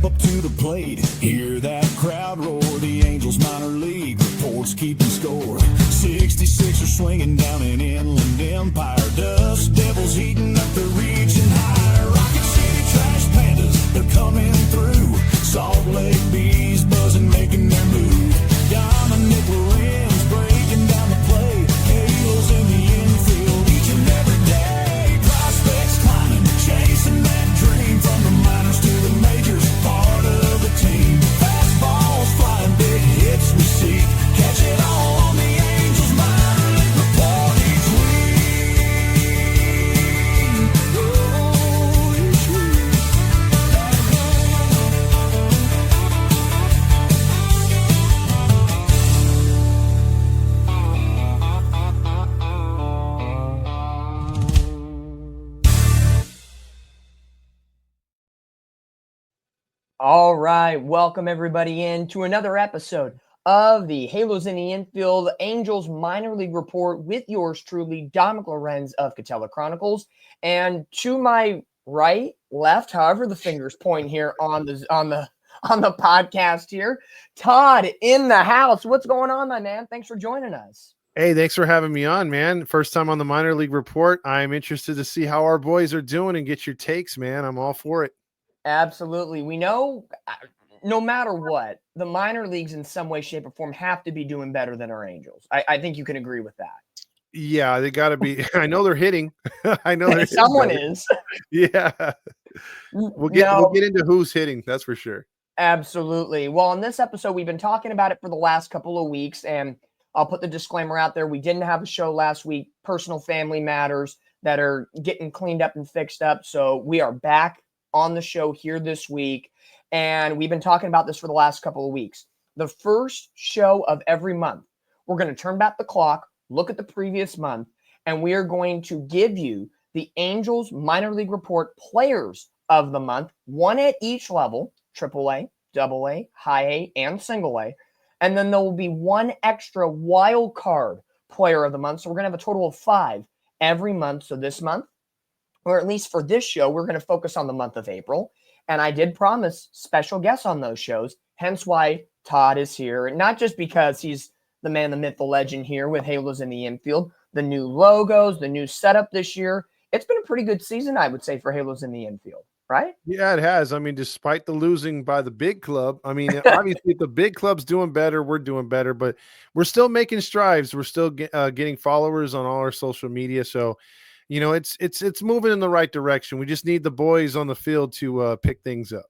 step up to the plate. Hear that crowd roar, the Angels minor league reports keeping score. 66 are swinging down an Inland Empire. Dust Devils heating up the region high. Rocket City Trash Pandas, they're coming through. Salt Lake Bees buzzing, making their move. Dominick Lorenz breaking down the plate. Halos in the infield each and every day. Prospects climbing, chasing that dream. From the minors to the majors, part of the team. Fastballs flying, big hits we see. Catch it all on the Angels minor league report each week. Oh, each week. All right, welcome everybody in to another episode of the Halos in the Infield Angels Minor League Report with yours truly, Dominick Lorenz of Catella Chronicles, and to my right, left, however the fingers point here on the podcast here, Todd in the house. What's going on, my man? Thanks for joining us. Hey, thanks for having me on, man. First time on the Minor League Report. I'm interested to see how our boys are doing and get your takes, man. I'm all for it. Absolutely. We know no matter what, the minor leagues in some way, shape, or form have to be doing better than our Angels. I think you can agree with that. Yeah, they got to be. I know they're hitting. I know they're someone is. Yeah. We'll get into who's hitting. That's for sure. Absolutely. Well, in this episode, we've been talking about it for the last couple of weeks, and I'll put the disclaimer out there. We didn't have a show last week. Personal family matters that are getting cleaned up and fixed up. So we are back on the show here this week, and we've been talking about this for the last couple of weeks. The first show of every month, we're going to turn back the clock, look at the previous month, and we are going to give you the Angels Minor League Report Players of the Month, one at each level, AAA, AA, High A, and Single A, and then there will be one extra wild card Player of the Month, so we're going to have a total of 5 every month. So this month, or at least for this show, we're going to focus on the month of April. And I did promise special guests on those shows, hence why Todd is here. And not just because he's the man, the myth, the legend here with Halos in the Infield, the new logos, the new setup this year. It's been a pretty good season, I would say, for Halos in the Infield, right? Yeah, it has. I mean, despite the losing by the big club, I mean, obviously, if the big club's doing better, we're doing better, but we're still making strides. We're still getting followers on all our social media. So, you know, it's moving in the right direction. We just need the boys on the field to pick things up.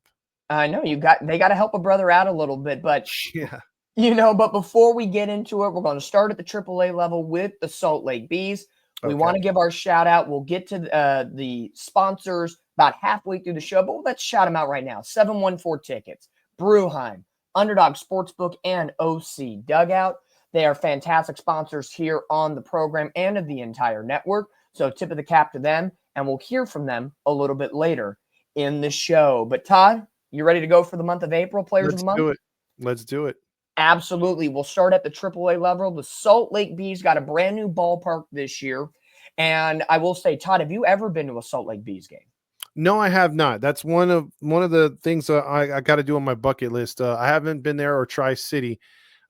I know they got to help a brother out a little bit, but yeah, but before we get into it, we're going to start at the AAA level with the Salt Lake Bees. We want to give our shout out. We'll get to the sponsors about halfway through the show, but let's shout them out right now. 714 Tickets, Bruheim, Underdog Sportsbook, and OC Dugout. They are fantastic sponsors here on the program and of the entire network. So tip of the cap to them, and we'll hear from them a little bit later in the show. But Todd, you ready to go for the month of April, Players of the Month? Let's do it. Absolutely. We'll start at the AAA level. The Salt Lake Bees got a brand new ballpark this year. And I will say, Todd, have you ever been to a Salt Lake Bees game? No, I have not. That's one of the things I got to do on my bucket list. I haven't been there, or Tri-City.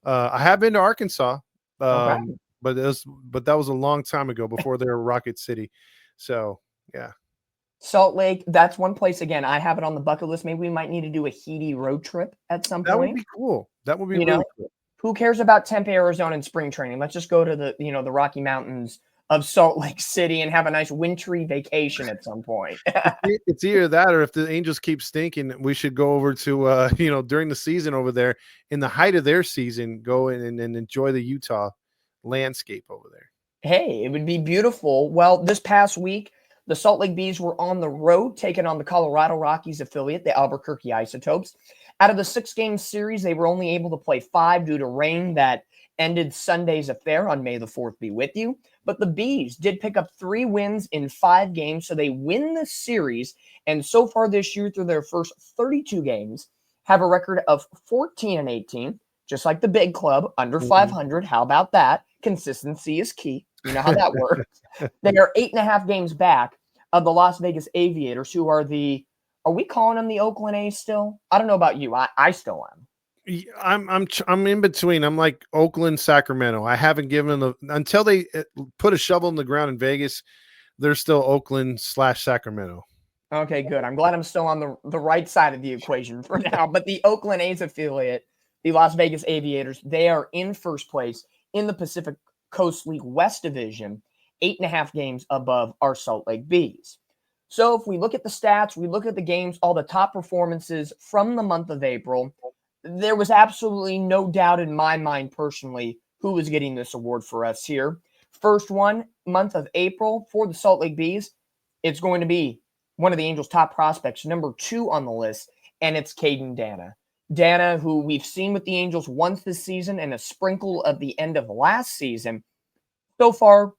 I have been to Arkansas. Okay. But that was a long time ago before they were Rocket City. So, yeah. Salt Lake, that's one place, again, I have it on the bucket list. Maybe we might need to do a HITI road trip at some point. That would be cool. That would be really cool. Who cares about Tempe, Arizona and spring training? Let's just go to the Rocky Mountains of Salt Lake City and have a nice wintry vacation at some point. It's either that, or if the Angels keep stinking, we should go over to, during the season over there, in the height of their season, go and enjoy the Utah landscape over there. Hey, it would be beautiful. Well, this past week, the Salt Lake Bees were on the road taking on the Colorado Rockies affiliate, the Albuquerque Isotopes. Out of the 6-game series, they were only able to play 5 due to rain that ended Sunday's affair on May the 4th be with you. But the Bees did pick up 3 wins in 5 games, so they win the series. And so far this year, through their first 32 games, have a record of 14-18, just like the big club, under 500. How about that? Consistency is key. You know how that works. They are 8.5 games back of the Las Vegas Aviators, who are the Are we calling them the Oakland A's still? I don't know about you. I still am. I'm in between. I'm like Oakland, Sacramento. I haven't given them until they put a shovel in the ground in Vegas. They're still Oakland/Sacramento. Okay, good. I'm glad I'm still on the right side of the equation for now. But the Oakland A's affiliate, the Las Vegas Aviators, they are in first place in the Pacific Coast League West Division, 8.5 games above our Salt Lake Bees. So if we look at the stats, we look at the games, all the top performances from the month of April, there was absolutely no doubt in my mind personally who was getting this award for us here. First one, month of April for the Salt Lake Bees, it's going to be one of the Angels' top prospects, number 2 on the list, and it's Caden Dana. Dana, who we've seen with the Angels once this season and a sprinkle of the end of last season. So far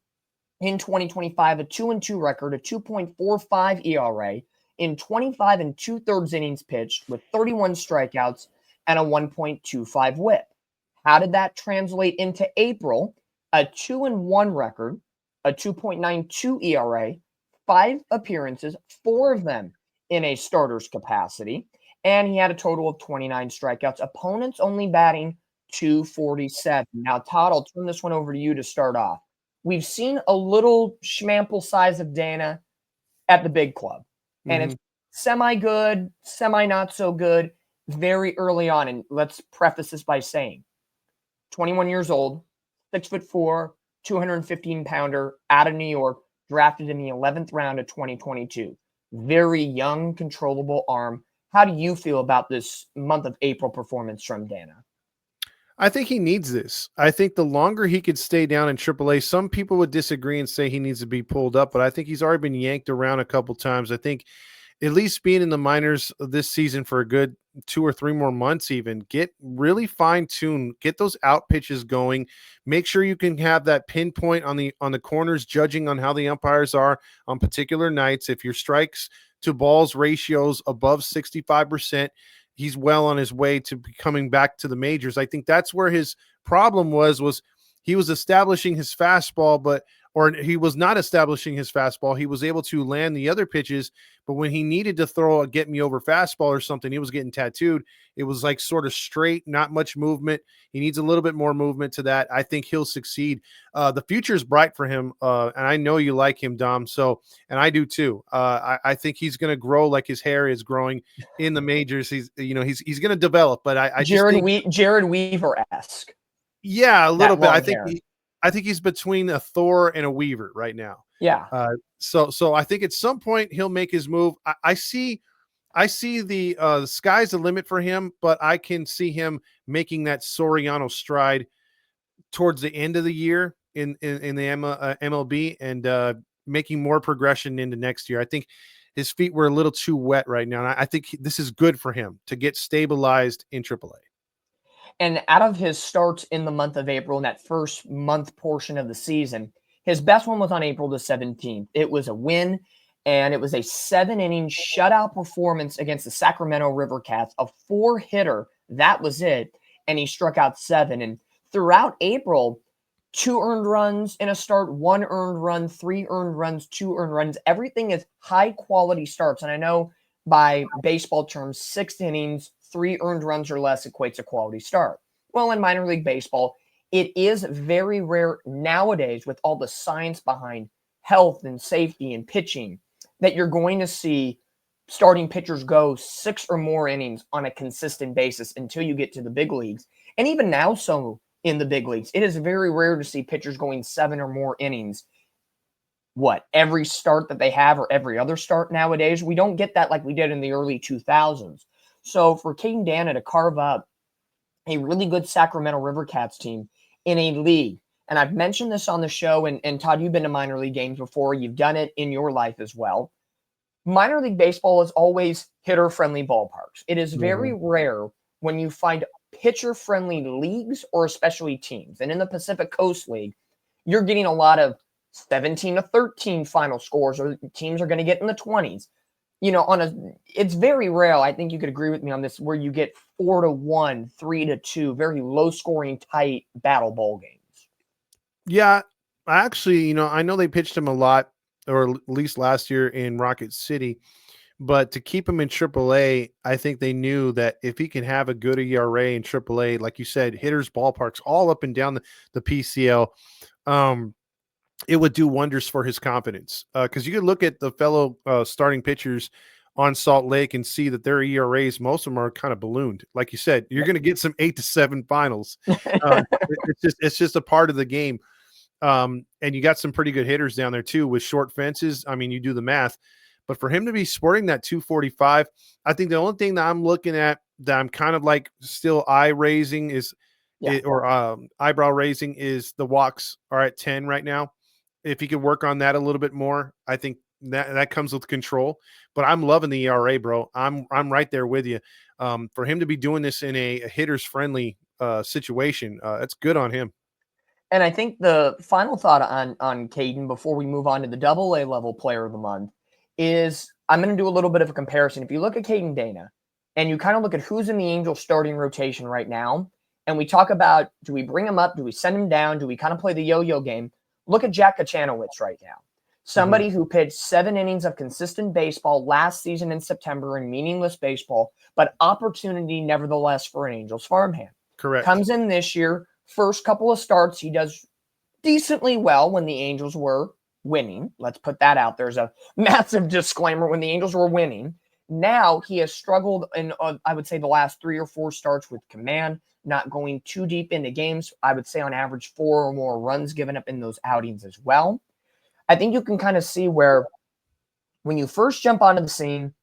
in 2025, a 2-2 record, a 2.45 ERA in 25 2/3 innings pitched with 31 strikeouts and a 1.25 whip. How did that translate into April? A 2-1 record, a 2.92 ERA, 5 appearances, 4 of them in a starter's capacity, and he had a total of 29 strikeouts. Opponents only batting 247. Now, Todd, I'll turn this one over to you to start off. We've seen a little schmample size of Dana at the big club, and it's semi-good, semi-not so good very early on. And let's preface this by saying 21 years old, 6'4", 215-pounder out of New York, drafted in the 11th round of 2022. Very young, controllable arm. How do you feel about this month of April performance from Dana? I think he needs this. I think the longer he could stay down in AAA, some people would disagree and say he needs to be pulled up, but I think he's already been yanked around a couple times. I think at least being in the minors this season for a good 2 or 3 more months, even get really fine-tuned, get those out pitches going, make sure you can have that pinpoint on the corners, judging on how the umpires are on particular nights. If your strikes to balls ratios above 65%, he's well on his way to coming back to the majors. I think that's where his problem was he was establishing his fastball, or he was not establishing his fastball. He was able to land the other pitches, but when he needed to throw a get me over fastball or something, he was getting tattooed. It was like sort of straight, not much movement. He needs a little bit more movement to that. I think he'll succeed. The future is bright for him, and I know you like him, Dom. So, and I do too. I think he's going to grow like his hair is growing in the majors. He's going to develop, but I just think Jared Weaver-esque. Yeah, a little bit. I think he's between a Thor and a Weaver right now. Yeah. So I think at some point he'll make his move. I see the sky's the limit for him, but I can see him making that Soriano stride towards the end of the year in the MLB and making more progression into next year. I think his feet were a little too wet right now, and I think this is good for him to get stabilized in AAA. And out of his starts in the month of April, in that first month portion of the season, his best one was on April the 17th. It was a win, and it was a 7-inning shutout performance against the Sacramento River Cats, a 4-hitter. That was it, and he struck out 7. And throughout April, 2 earned runs in a start, 1 earned run, 3 earned runs, 2 earned runs. Everything is high-quality starts, and I know by baseball terms, 6 innings, 3 earned runs or less equates a quality start. Well, in minor league baseball, it is very rare nowadays with all the science behind health and safety and pitching that you're going to see starting pitchers go 6 or more innings on a consistent basis until you get to the big leagues. And even now, so in the big leagues, it is very rare to see pitchers going 7 or more innings. Every start that they have or every other start nowadays? We don't get that like we did in the early 2000s. So for Caden Dana to carve up a really good Sacramento River Cats team in a league, and I've mentioned this on the show, and Todd, you've been to minor league games before. You've done it in your life as well. Minor league baseball is always hitter-friendly ballparks. It is very rare when you find pitcher-friendly leagues or especially teams. And in the Pacific Coast League, you're getting a lot of 17-13 final scores, or teams are going to get in the 20s. It's very rare. I think you could agree with me on this, where you get 4-1, 3-2, very low scoring, tight battle ball games. Yeah, actually, I know they pitched him a lot, or at least last year in Rocket City, But to keep him in AAA, I think they knew that if he can have a good ERA in AAA, like you said, hitters, ballparks, all up and down the PCL, it would do wonders for his confidence. Because you could look at the fellow starting pitchers on Salt Lake and see that their ERAs, most of them are kind of ballooned. Like you said, you're going to get some 8-7 finals. It's just a part of the game. And you got some pretty good hitters down there too with short fences. I mean, you do the math, but for him to be sporting that 245, I think the only thing that I'm looking at that I'm kind of like still eye raising is, eyebrow raising is the walks are at 10 right now. If he could work on that a little bit more, I think that comes with control. But I'm loving the ERA, bro. I'm right there with you. For him to be doing this in a hitters friendly situation, that's good on him. And I think the final thought on Caden before we move on to the AA level player of the month is I'm going to do a little bit of a comparison. If you look at Caden Dana and you kind of look at who's in the Angels starting rotation right now, and we talk about, do we bring him up? Do we send him down? Do we kind of play the yo-yo game? Look at Jack Kachanowicz right now. Somebody who pitched 7 innings of consistent baseball last season in September in meaningless baseball, but opportunity nevertheless for an Angels farmhand. Correct. Comes in this year, first couple of starts, he does decently well when the Angels were winning. Let's put that out. There's a massive disclaimer when the Angels were winning. Now he has struggled in, I would say, the last 3 or 4 starts with command, not going too deep into games. I would say on average 4 or more runs given up in those outings as well. I think you can kind of see where when you first jump onto the scene,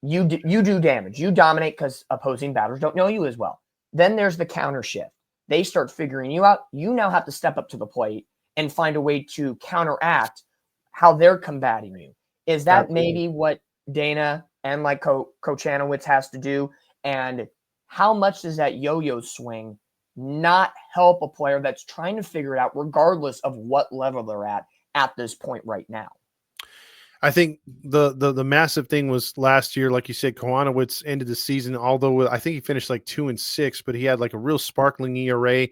you do damage. You dominate because opposing batters don't know you as well. Then there's the counter shift. They start figuring you out. You now have to step up to the plate and find a way to counteract how they're combating you. Is that maybe what Dana and like Kochanowicz has to do? And how much does that yo-yo swing not help a player that's trying to figure it out regardless of what level they're at this point right now? I think the massive thing was last year, like you said, Kochanowicz ended the season, although I think he finished like 2-6, but he had like a real sparkling ERA,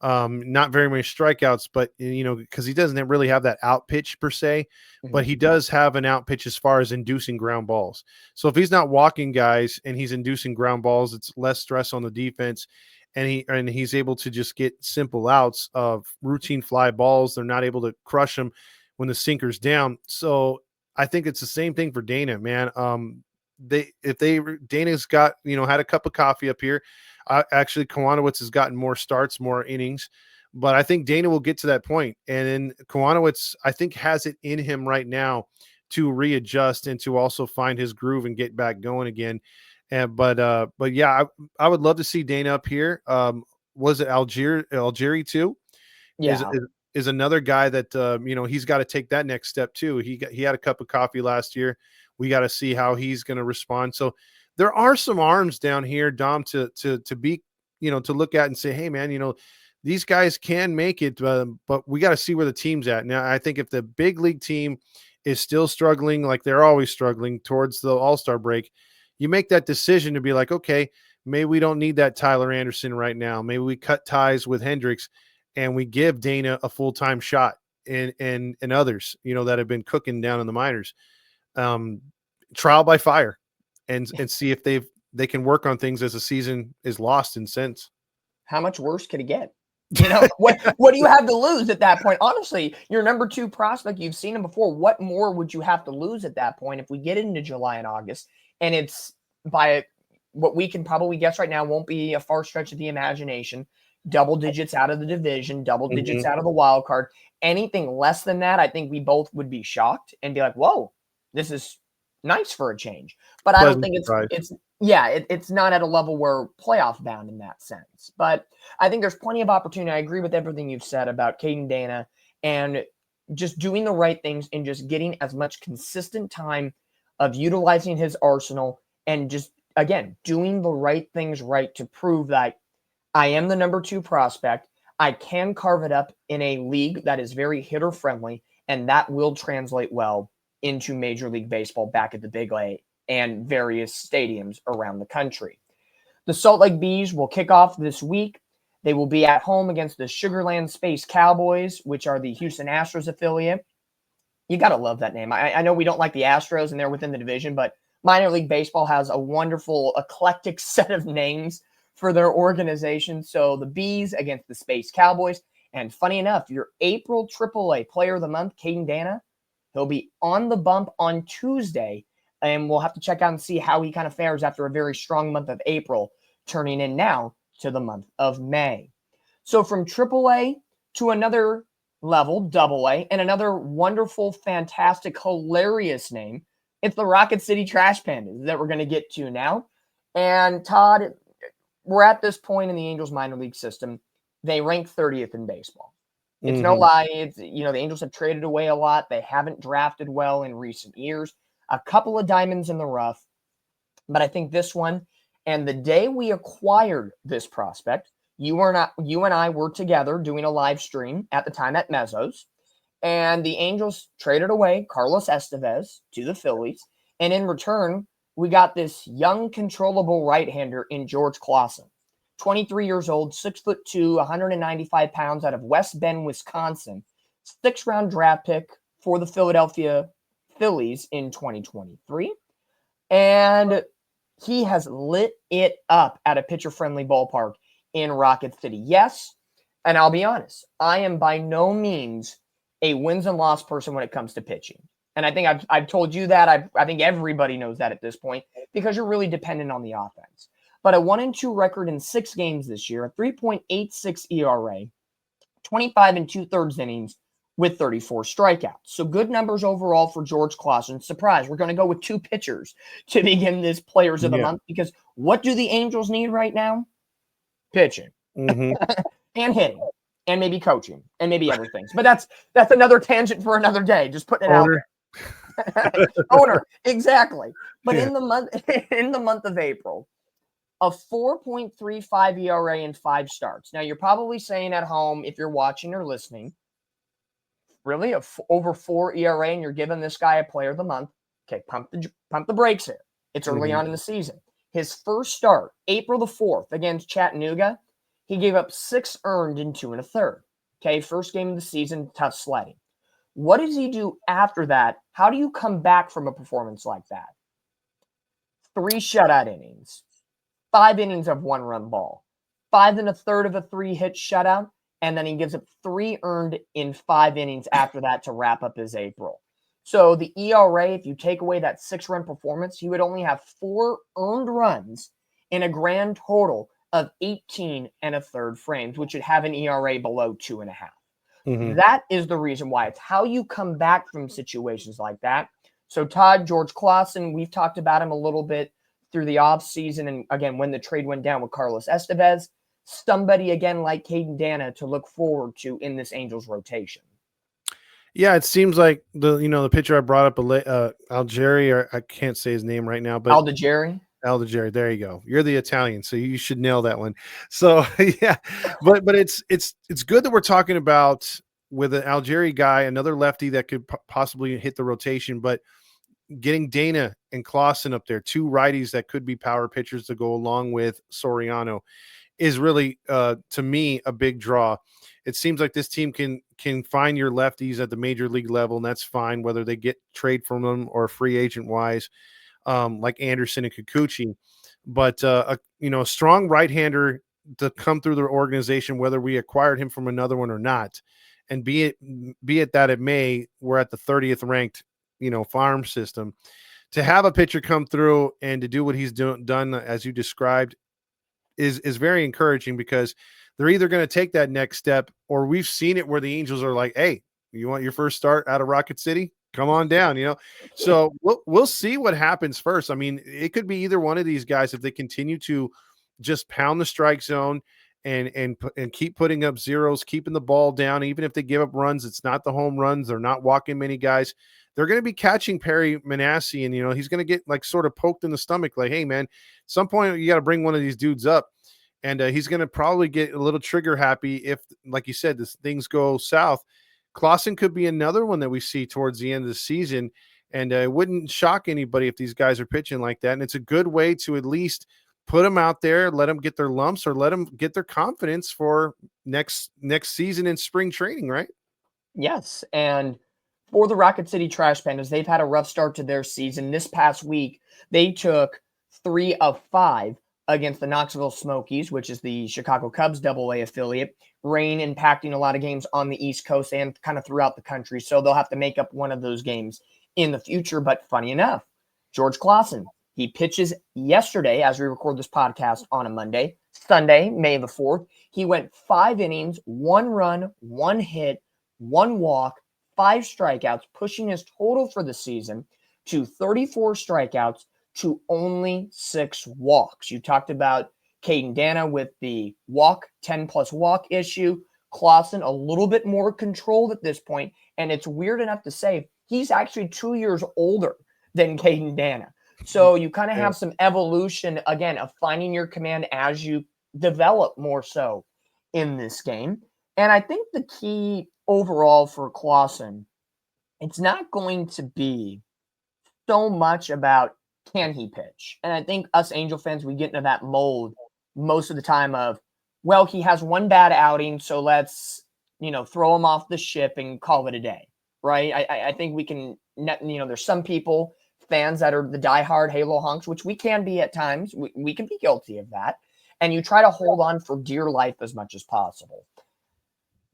not very many strikeouts, but because he doesn't really have that out pitch per se, but he does have an out pitch as far as inducing ground balls. So if he's not walking guys and he's inducing ground balls, it's less stress on the defense. And he's able to just get simple outs of routine fly balls. They're not able to crush them when the sinker's down. So I think it's the same thing for Dana, man. Dana's got, had a cup of coffee up here. Actually, Kochanowicz has gotten more starts, more innings, but I think Dana will get to that point. And then Kochanowicz, I think, has it in him right now to readjust and to also find his groove and get back going again. But yeah, I would love to see Dana up here. Was it Algieri too? Yeah. Is another guy that he's got to take that next step too. He had a cup of coffee last year. We got to see how he's going to respond. So there are some arms down here, Dom, to be, to look at and say, hey man, these guys can make it, but we got to see where the team's at. Now, I think if the big league team is still struggling, like they're always struggling towards the All-Star break, you make that decision to be like, okay, maybe we don't need that Tyler Anderson right now. Maybe we cut ties with Hendricks and we give Dana a full-time shot and others, that have been cooking down in the minors. Trial by fire and see if they can work on things as the season is lost in sense. How much worse could it get? What do you have to lose at that point? Honestly, your number 2 prospect, you've seen him before. What more would you have to lose at that point if we get into July and August? And it's by what we can probably guess right now, won't be a far stretch of the imagination. Double digits out of the division, double digits out of the wild card. Anything less than that, I think we both would be shocked and be like, whoa, this is nice for a change. But I don't think it's not at a level where playoff bound in that sense. But I think there's plenty of opportunity. I agree with everything you've said about Caden Dana and just doing the right things and just getting as much consistent time of utilizing his arsenal and just, again, doing the right things right to prove that I am the number 2 prospect. I can carve it up in a league that is very hitter friendly, and that will translate well into Major League Baseball back at the Big A and various stadiums around the country. The Salt Lake Bees will kick off this week. They will be at home against the Sugarland Space Cowboys, which are the Houston Astros affiliate. You got to love that name. I know we don't like the Astros and they're within the division, but minor league baseball has a wonderful eclectic set of names for their organization. So the Bees against the Space Cowboys. And funny enough, your April AAA Player of the Month, Caden Dana, he'll be on the bump on Tuesday. And we'll have to check out and see how he kind of fares after a very strong month of April, turning in now to the month of May. So from AAA to another level, AA, and another wonderful, fantastic, hilarious name. It's the Rocket City Trash Pandas that we're going to get to now. And Todd, we're at this point in the Angels minor league system. They rank 30th in baseball. It's no lie. It's, the Angels have traded away a lot. They haven't drafted well in recent years. A couple of diamonds in the rough. But I think this one, and the day we acquired this prospect, you and I were together doing a live stream at the time at Mezzo's, and the Angels traded away Carlos Estevez to the Phillies, and in return, we got this young, controllable right-hander in George Clausen, 23 years old, 6'2", 195 pounds, out of West Bend, Wisconsin, 6th-round draft pick for the Philadelphia Phillies in 2023, and he has lit it up at a pitcher-friendly ballpark in Rocket City. Yes, and I'll be honest, I am by no means a wins and loss person when it comes to pitching. And I think I've told you that. I think everybody knows that at this point because you're really dependent on the offense. But a 1-2 record in 6 games this year, a 3.86 ERA, 25 2/3 innings with 34 strikeouts. So good numbers overall for George Clausen. Surprise, we're going to go with 2 pitchers to begin this Players of the Month, because what do the Angels need right now? Pitching and hitting and maybe coaching and maybe other things. But that's another tangent for another day. Just putting it out there. Owner, exactly. But in the month of April, a 4.35 ERA in 5 starts. Now you're probably saying at home, if you're watching or listening, really over 4 ERA and you're giving this guy a Player of the Month. Okay, pump the brakes here. It's early on in the season. His first start, April the 4th against Chattanooga, he gave up 6 earned in 2 1/3. Okay, first game of the season, tough sledding. What does he do after that? How do you come back from a performance like that? 3 shutout innings, 5 innings of 1-run ball, 5 1/3 of a 3-hit shutout, and then he gives up 3 earned in 5 innings after that to wrap up his April. So the ERA, if you take away that 6-run performance, he would only have 4 earned runs in a grand total of 18 1/3 frames, which would have an ERA below 2.5. That is the reason why. It's how you come back from situations like that. So Todd, George Clausen, we've talked about him a little bit through the offseason, and again, when the trade went down with Carlos Estevez, somebody again like Caden Dana to look forward to in this Angels rotation. Yeah, it seems like the pitcher I brought up, Algieri, or I can't say his name right now, but Algieri. There you go. You're the Italian, so you should nail that one. So yeah, but it's good that we're talking about with an Algieri guy, another lefty that could possibly hit the rotation, but getting Dana and Clausen up there, 2 righties that could be power pitchers to go along with Soriano, is really to me a big draw. It seems like this team can find your lefties at the major league level, and that's fine, whether they get trade from them or free agent wise, like Anderson and Kikuchi. But a strong right-hander to come through their organization, whether we acquired him from another one or not, and be it that it may, we're at the 30th ranked farm system. To have a pitcher come through and to do what he's done as you described is very encouraging, because they're either going to take that next step, or we've seen it where the Angels are like, hey, you want your first start out of Rocket City? Come on down, So we'll see what happens first. I mean, it could be either one of these guys if they continue to just pound the strike zone and keep putting up zeros, keeping the ball down. Even if they give up runs, it's not the home runs. They're not walking many guys. They're going to be catching Perry Manassi, and he's going to get like sort of poked in the stomach, like, hey man, at some point you got to bring one of these dudes up. And he's going to probably get a little trigger happy if, like you said, things go south. Clausen could be another one that we see towards the end of the season, and it wouldn't shock anybody if these guys are pitching like that. And it's a good way to at least put them out there, let them get their lumps, or let them get their confidence for next season in spring training, right? Yes, and for the Rocket City Trash Pandas, they've had a rough start to their season. This past week, they took 3 of 5 against the Knoxville Smokies, which is the Chicago Cubs AA affiliate. Rain impacting a lot of games on the East Coast and kind of throughout the country, so they'll have to make up one of those games in the future. But funny enough, George Clausen, he pitches yesterday as we record this podcast on a Monday, Sunday, May the 4th. He went 5 innings, 1 run, 1 hit, 1 walk, 5 strikeouts, pushing his total for the season to 34 strikeouts to only 6 walks. You talked about Caden Dana with the 10+ walk issue. Clausen a little bit more controlled at this point, and it's weird enough to say he's actually 2 years older than Caden Dana. So you kind of have some evolution, again, of finding your command as you develop more so in this game. And I think the key overall for Clausen, it's not going to be so much about can he pitch. And I think us Angel fans, we get into that mold most of the time of, well, he has one bad outing, so let's, throw him off the ship and call it a day, right? I think we can, there's some people, fans that are the diehard Halo honks, which we can be at times. We can be guilty of that. And you try to hold on for dear life as much as possible.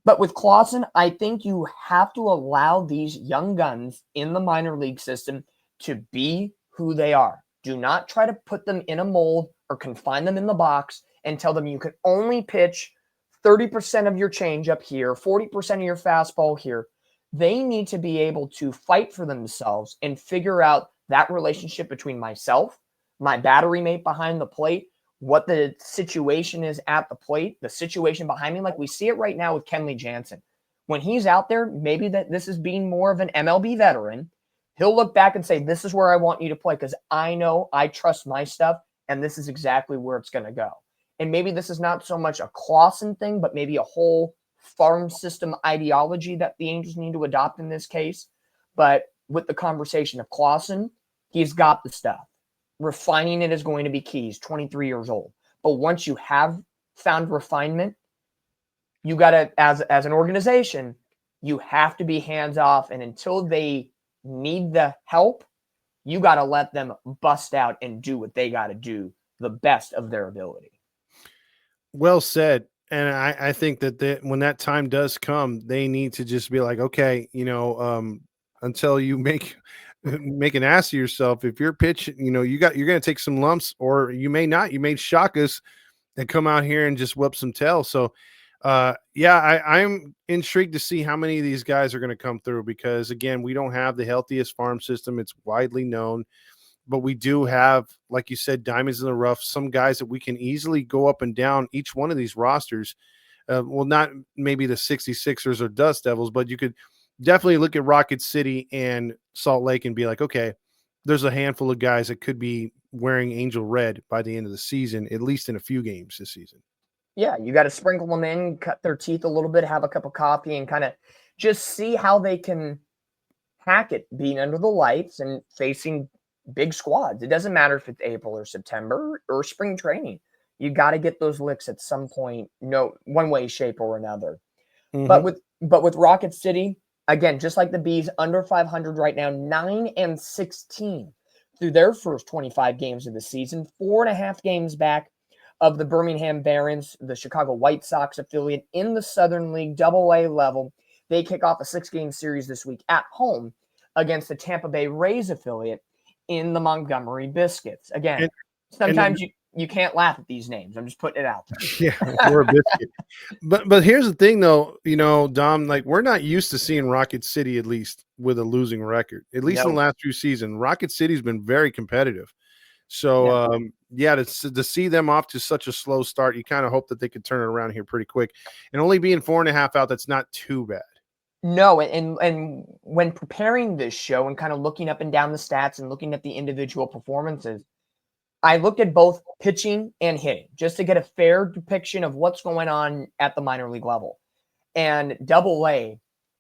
But with Clausen, I think you have to allow these young guns in the minor league system to be who they are. Do not try to put them in a mold or confine them in the box and tell them you can only pitch 30% of your changeup here, 40% of your fastball here. They need to be able to fight for themselves and figure out that relationship between myself, my battery mate behind the plate, what the situation is at the plate, the situation behind me, like we see it right now with Kenley Jansen. When he's out there, maybe that this is being more of an MLB veteran. He'll look back and say, this is where I want you to play because I know I trust my stuff, and this is exactly where it's going to go. And maybe this is not so much a Clausen thing, but maybe a whole farm system ideology that the Angels need to adopt in this case. But with the conversation of Clausen, he's got the stuff. Refining it is going to be key. He's 23 years old. But once you have found refinement, you got to, as an organization, you have to be hands off. And until they need the help, you got to let them bust out and do what they got to do the best of their ability. Well said. And I think that when that time does come, they need to just be like, okay, until you make an ass of yourself. If you're pitching, you're going to take some lumps, or you may not. You may shock us and come out here and just whip some tail. So, I'm intrigued to see how many of these guys are going to come through because, again, we don't have the healthiest farm system. It's widely known. But we do have, like you said, diamonds in the rough, some guys that we can easily go up and down each one of these rosters. Well, not maybe the 66ers or Dust Devils, but you could definitely look at Rocket City and Salt Lake and be like, okay, there's a handful of guys that could be wearing Angel Red by the end of the season, at least in a few games this season. Yeah, you got to sprinkle them in, cut their teeth a little bit, have a cup of coffee, and kind of just see how they can hack it being under the lights and facing big squads. It doesn't matter if it's April or September or spring training. You got to get those licks at some point, one way, shape, or another. Mm-hmm. But with Rocket City, again, just like the Bees, under 500 right now, 9-16 through their first 25 games of the season, 4.5 games back of the Birmingham Barons, the Chicago White Sox affiliate in the Southern League AA level. They kick off a 6-game series this week at home against the Tampa Bay Rays affiliate in the Montgomery Biscuits. Again, sometimes you can't laugh at these names. I'm just putting it out there. Yeah, we're a biscuit. But here's the thing, though, Dom, like we're not used to seeing Rocket City, at least with a losing record, at least in the last few seasons. Rocket City's been very competitive. So, to see them off to such a slow start, you kind of hope that they could turn it around here pretty quick. And only being 4.5 out, that's not too bad. No, and when preparing this show and kind of looking up and down the stats and looking at the individual performances, I looked at both pitching and hitting just to get a fair depiction of what's going on at the minor league level. And AA,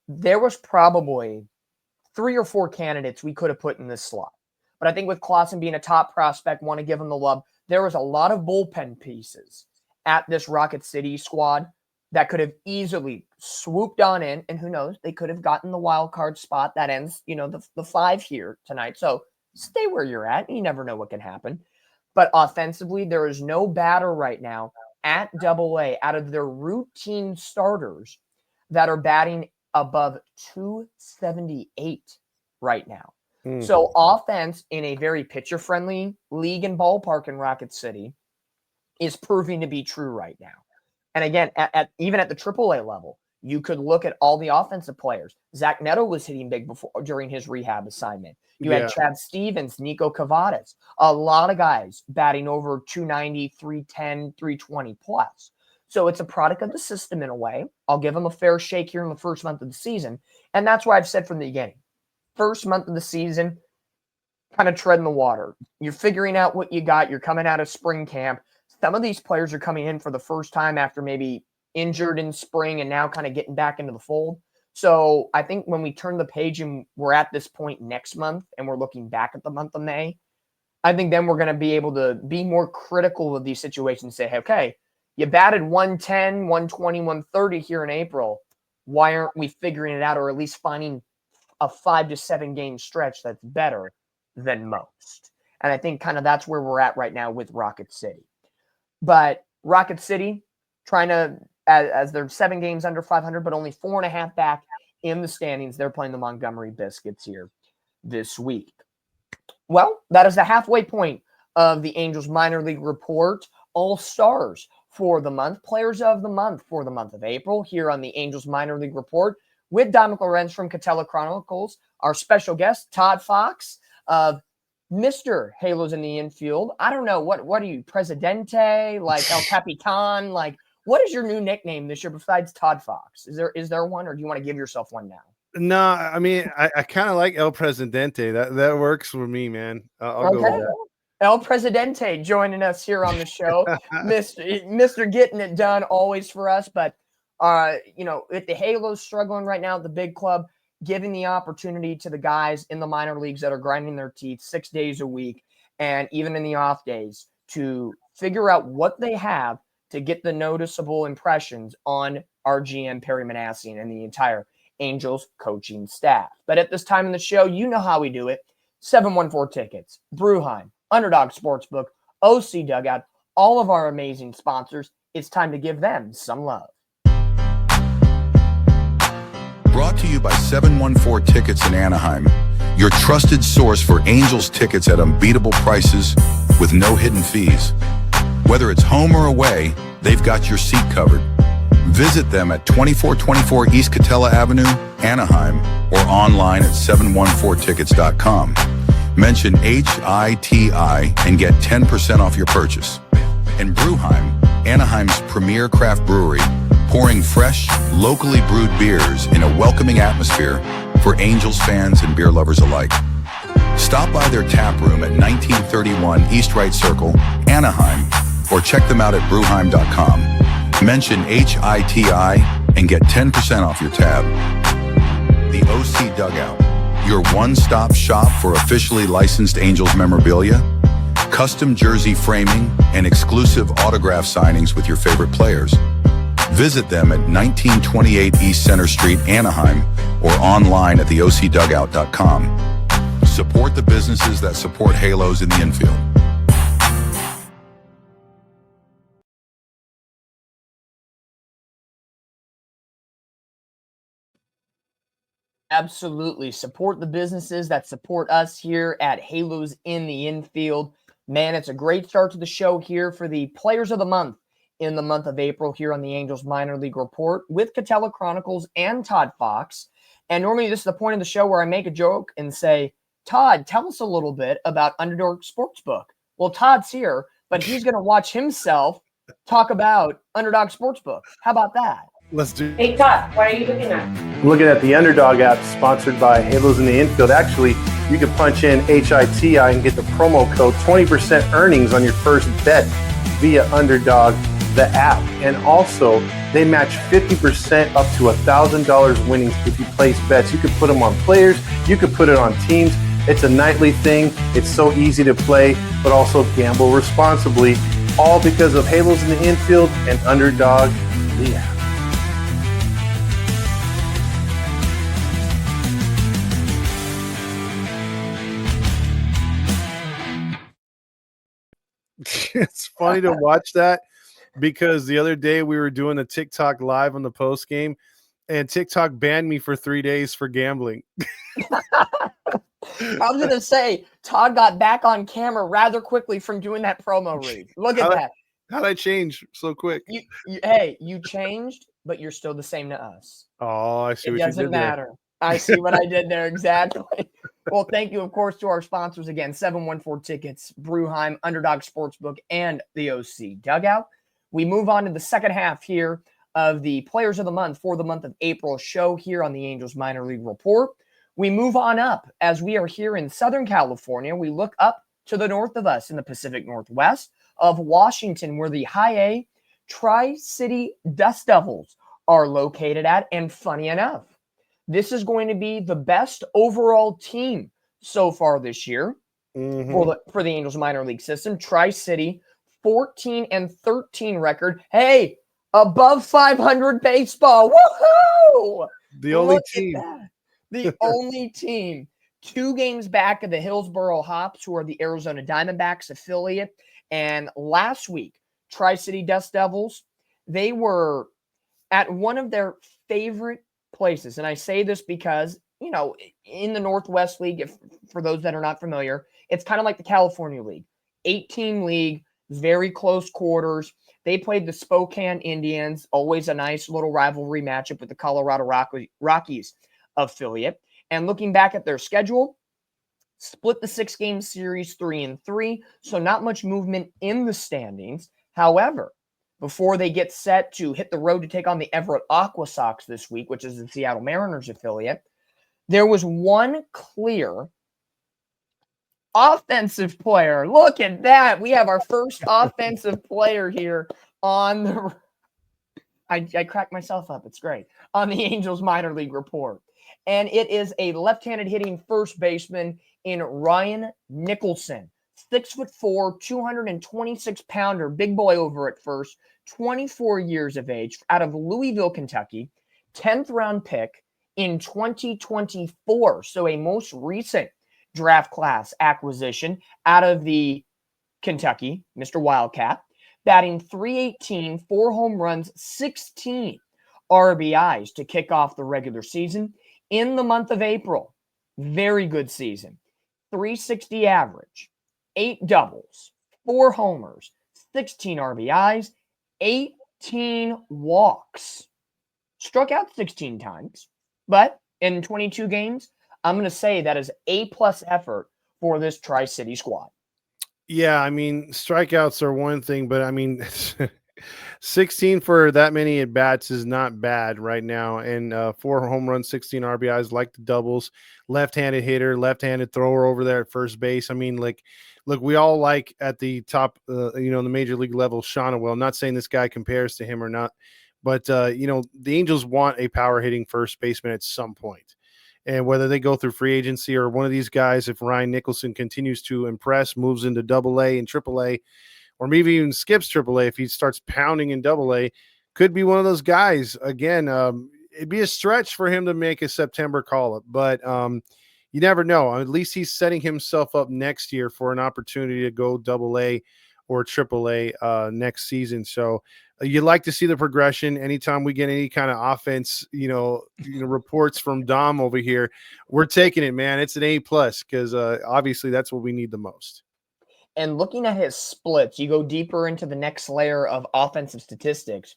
there was probably 3 or 4 candidates we could have put in this slot. But I think with Clausen being a top prospect, want to give him the love, there was a lot of bullpen pieces at this Rocket City squad that could have easily swooped on in, and who knows, they could have gotten the wild card spot that ends, the 5 here tonight. So stay where you're at. You never know what can happen. But offensively, there is no batter right now at AA out of their routine starters that are batting above 278 right now. So offense in a very pitcher-friendly league and ballpark in Rocket City is proving to be true right now. And again, even at the AAA level, you could look at all the offensive players. Zach Neto was hitting big during his rehab assignment. You had Chad Stevens, Nico Cavadas, a lot of guys batting over 290, 310, 320 plus. So it's a product of the system in a way. I'll give them a fair shake here in the first month of the season. And that's why I've said from the beginning, first month of the season, kind of treading the water. You're figuring out what you got. You're coming out of spring camp. Some of these players are coming in for the first time after maybe injured in spring and now kind of getting back into the fold. So I think when we turn the page and we're at this point next month and we're looking back at the month of May, I think then we're going to be able to be more critical of these situations and say, hey, okay, you batted 110, 120, 130 here in April. Why aren't we figuring it out, or at least finding a 5 to 7 game stretch that's better than most? And I think kind of that's where we're at right now with Rocket City. But Rocket City trying to, as they're 7 games under 500, but only 4.5 back in the standings. They're playing the Montgomery Biscuits here this week. Well, that is the halfway point of the Angels minor league report. All stars for the month, players of the month for the month of April here on the Angels minor league report with Dominick Lorenz from Catella Chronicles, our special guest, Todd Fox of Mr. Halos in the Infield. I don't know, what are you, Presidente, like El Capitan? Like, what is your new nickname this year besides Todd Fox? Is there one, or do you want to give yourself one now? No, I mean, I kind of like El Presidente. That works for me, man. I'll go with that. El Presidente joining us here on the show. Mr. Getting it done always for us. But, if the Halos struggling right now at the big club, giving the opportunity to the guys in the minor leagues that are grinding their teeth 6 days a week and even in the off days to figure out what they have to get the noticeable impressions on our GM Perry Manassian and the entire Angels coaching staff. But at this time in the show, you know how we do it. 714 Tickets, Bruheim, Underdog Sportsbook, OC Dugout, all of our amazing sponsors. It's time to give them some love. Brought to you by 714 Tickets in Anaheim, your trusted source for Angels tickets at unbeatable prices with no hidden fees. Whether it's home or away, they've got your seat covered. Visit them at 2424 East Catella Avenue, Anaheim, or online at 714tickets.com. Mention HITI and get 10% off your purchase. And Bruheim, Anaheim's premier craft brewery, pouring fresh, locally brewed beers in a welcoming atmosphere for Angels fans and beer lovers alike. Stop by their tap room at 1931 East Wright Circle, Anaheim, or check them out at Bruheim.com. Mention HITI and get 10% off your tab. The OC Dugout, your one-stop shop for officially licensed Angels memorabilia, custom jersey framing, and exclusive autograph signings with your favorite players. Visit them at 1928 East Center Street, Anaheim, or online at theocdugout.com. Support the businesses that support Halos in the infield. Absolutely. Support the businesses that support us here at Halos in the Infield. Man, it's a great start to the show here for the Players of the Month in the month of April here on the Angels Minor League Report with Catella Chronicles and Todd Fox. And normally this is the point of the show where I make a joke and say, Todd, tell us a little bit about Underdog Sportsbook. Well, Todd's here, but he's going to watch himself talk about Underdog Sportsbook. How about that? Let's do it. Hey, Todd, what are you looking at? I'm looking at the Underdog app sponsored by Halos in the Infield. Actually, you can punch in HITI and get the promo code 20% earnings on your first bet via Underdog, the app. And also, they match 50% up to $1,000 winnings if you place bets. You can put them on players. You can put it on teams. It's a nightly thing. It's so easy to play, but also gamble responsibly. All because of Halos in the Infield and Underdog, the app. It's funny to watch that because the other day we were doing a TikTok live on the post game, and TikTok banned me for 3 days for gambling. I was gonna say Todd got back on camera rather quickly from doing that promo read. Look at that. How'd I change so quick? Hey, you changed, but you're still the same to us. Oh, I see It what you doesn't did there. matter. I see what I did there exactly. Well, thank you, of course, to our sponsors again: 714 Tickets, Bruheim, Underdog Sportsbook, and the OC Dugout. We move on to the second half here of the Players of the Month for the month of April show here on the Angels Minor League Report. We move on up as we are here in Southern California. We look up to the north of us in the Pacific Northwest of Washington, where the High A Tri-City Dust Devils are located at. And funny enough, this is going to be the best overall team so far this year for the Angels minor league system. Tri-City, 14-13 record. Hey, above 500 baseball. Woohoo! The only Look team. at that. The only team. 2 games back of the Hillsboro Hops, who are the Arizona Diamondbacks affiliate. And last week, Tri-City Dust Devils, they were at one of their favorite places. And I say this because, you know, in the Northwest League, for those that are not familiar, it's kind of like the California League. 8-team league, very close quarters. They played the Spokane Indians, always a nice little rivalry matchup with the Colorado Rockies affiliate. And looking back at their schedule, split the 6-game series 3-3, so not much movement in the standings. However, before they get set to hit the road to take on the Everett Aqua Sox this week, which is the Seattle Mariners affiliate, there was one clear offensive player. Look at that. We have our first offensive player here on the I cracked myself up. It's great. On the Angels minor league report. And it is a left-handed hitting first baseman in Ryan Nicholson. 6'4", 226-pounder, big boy over at first, 24 years of age, out of Louisville, Kentucky, 10th round pick in 2024. So a most recent draft class acquisition out of the Kentucky, Mr. Wildcat, batting .318, 4 home runs, 16 RBIs to kick off the regular season in the month of April. Very good season. .360 average, 8 doubles, 4 homers, 16 RBIs, 18 walks. Struck out 16 times, but in 22 games, I'm going to say that is A-plus effort for this Tri-City squad. Yeah, I mean, strikeouts are one thing, but I mean, 16 for that many at bats is not bad right now. And 4 home runs, 16 RBIs, like the doubles, left-handed hitter, left-handed thrower over there at first base. I mean, like, look, we all like at the top, the major league level, Shonawell. I'm not saying this guy compares to him or not, but the Angels want a power hitting first baseman at some point. And whether they go through free agency or one of these guys, if Ryan Nicholson continues to impress, moves into AA and AAA, or maybe even skips AAA if he starts pounding in AA, could be one of those guys. Again, it'd be a stretch for him to make a September call-up, but you never know. At least he's setting himself up next year for an opportunity to go AA or AAA next season. So you'd like to see the progression. Anytime we get any kind of offense, reports from Dom over here, we're taking it, man. It's an A+ because obviously that's what we need the most. And looking at his splits, you go deeper into the next layer of offensive statistics.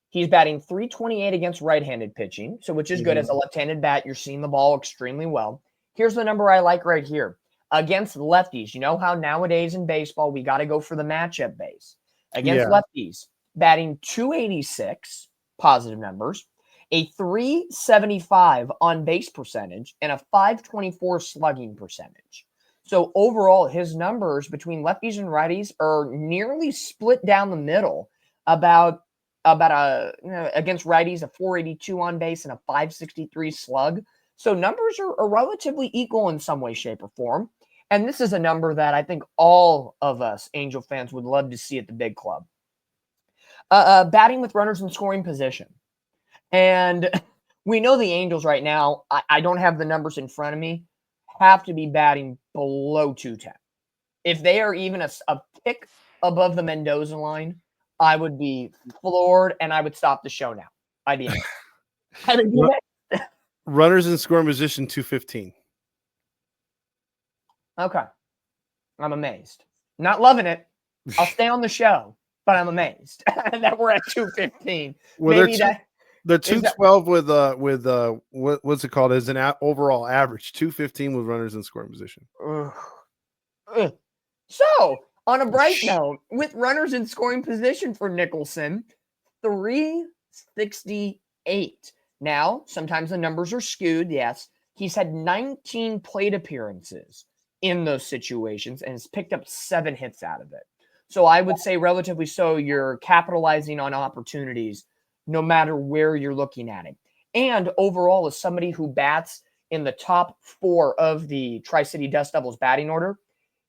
He's batting .328 against right-handed pitching, so which is good. As a left-handed bat, you're seeing the ball extremely well. Here's the number I like right here. Against lefties, you know how nowadays in baseball we got to go for the matchup base. Against lefties, batting .286, positive numbers, a .375 on-base percentage, and a .524 slugging percentage. So overall, his numbers between lefties and righties are nearly split down the middle. About against righties, a .482 on base and a .563 slug. So numbers are relatively equal in some way, shape, or form. And this is a number that I think all of us Angel fans would love to see at the big club. Batting with runners in scoring position. And we know the Angels right now, I don't have the numbers in front of me, have to be batting below 210. If they are even a pick above the Mendoza line, I would be floored and I would stop the show now. I'd be amazed. I would be amazed. Runners in scoring position 215. Okay. I'm amazed. Not loving it. I'll stay on the show, but I'm amazed that we're at 215. Well, Maybe they're 212 with what's it called as an overall average 215 with runners in scoring position. So, on a bright note, with runners in scoring position for Nicholson, 368. Now, sometimes the numbers are skewed. Yes, he's had 19 plate appearances in those situations and has picked up 7 hits out of it. So I would say relatively so, you're capitalizing on opportunities no matter where you're looking at it. And overall, as somebody who bats in the top 4 of the Tri-City Dust Devils batting order,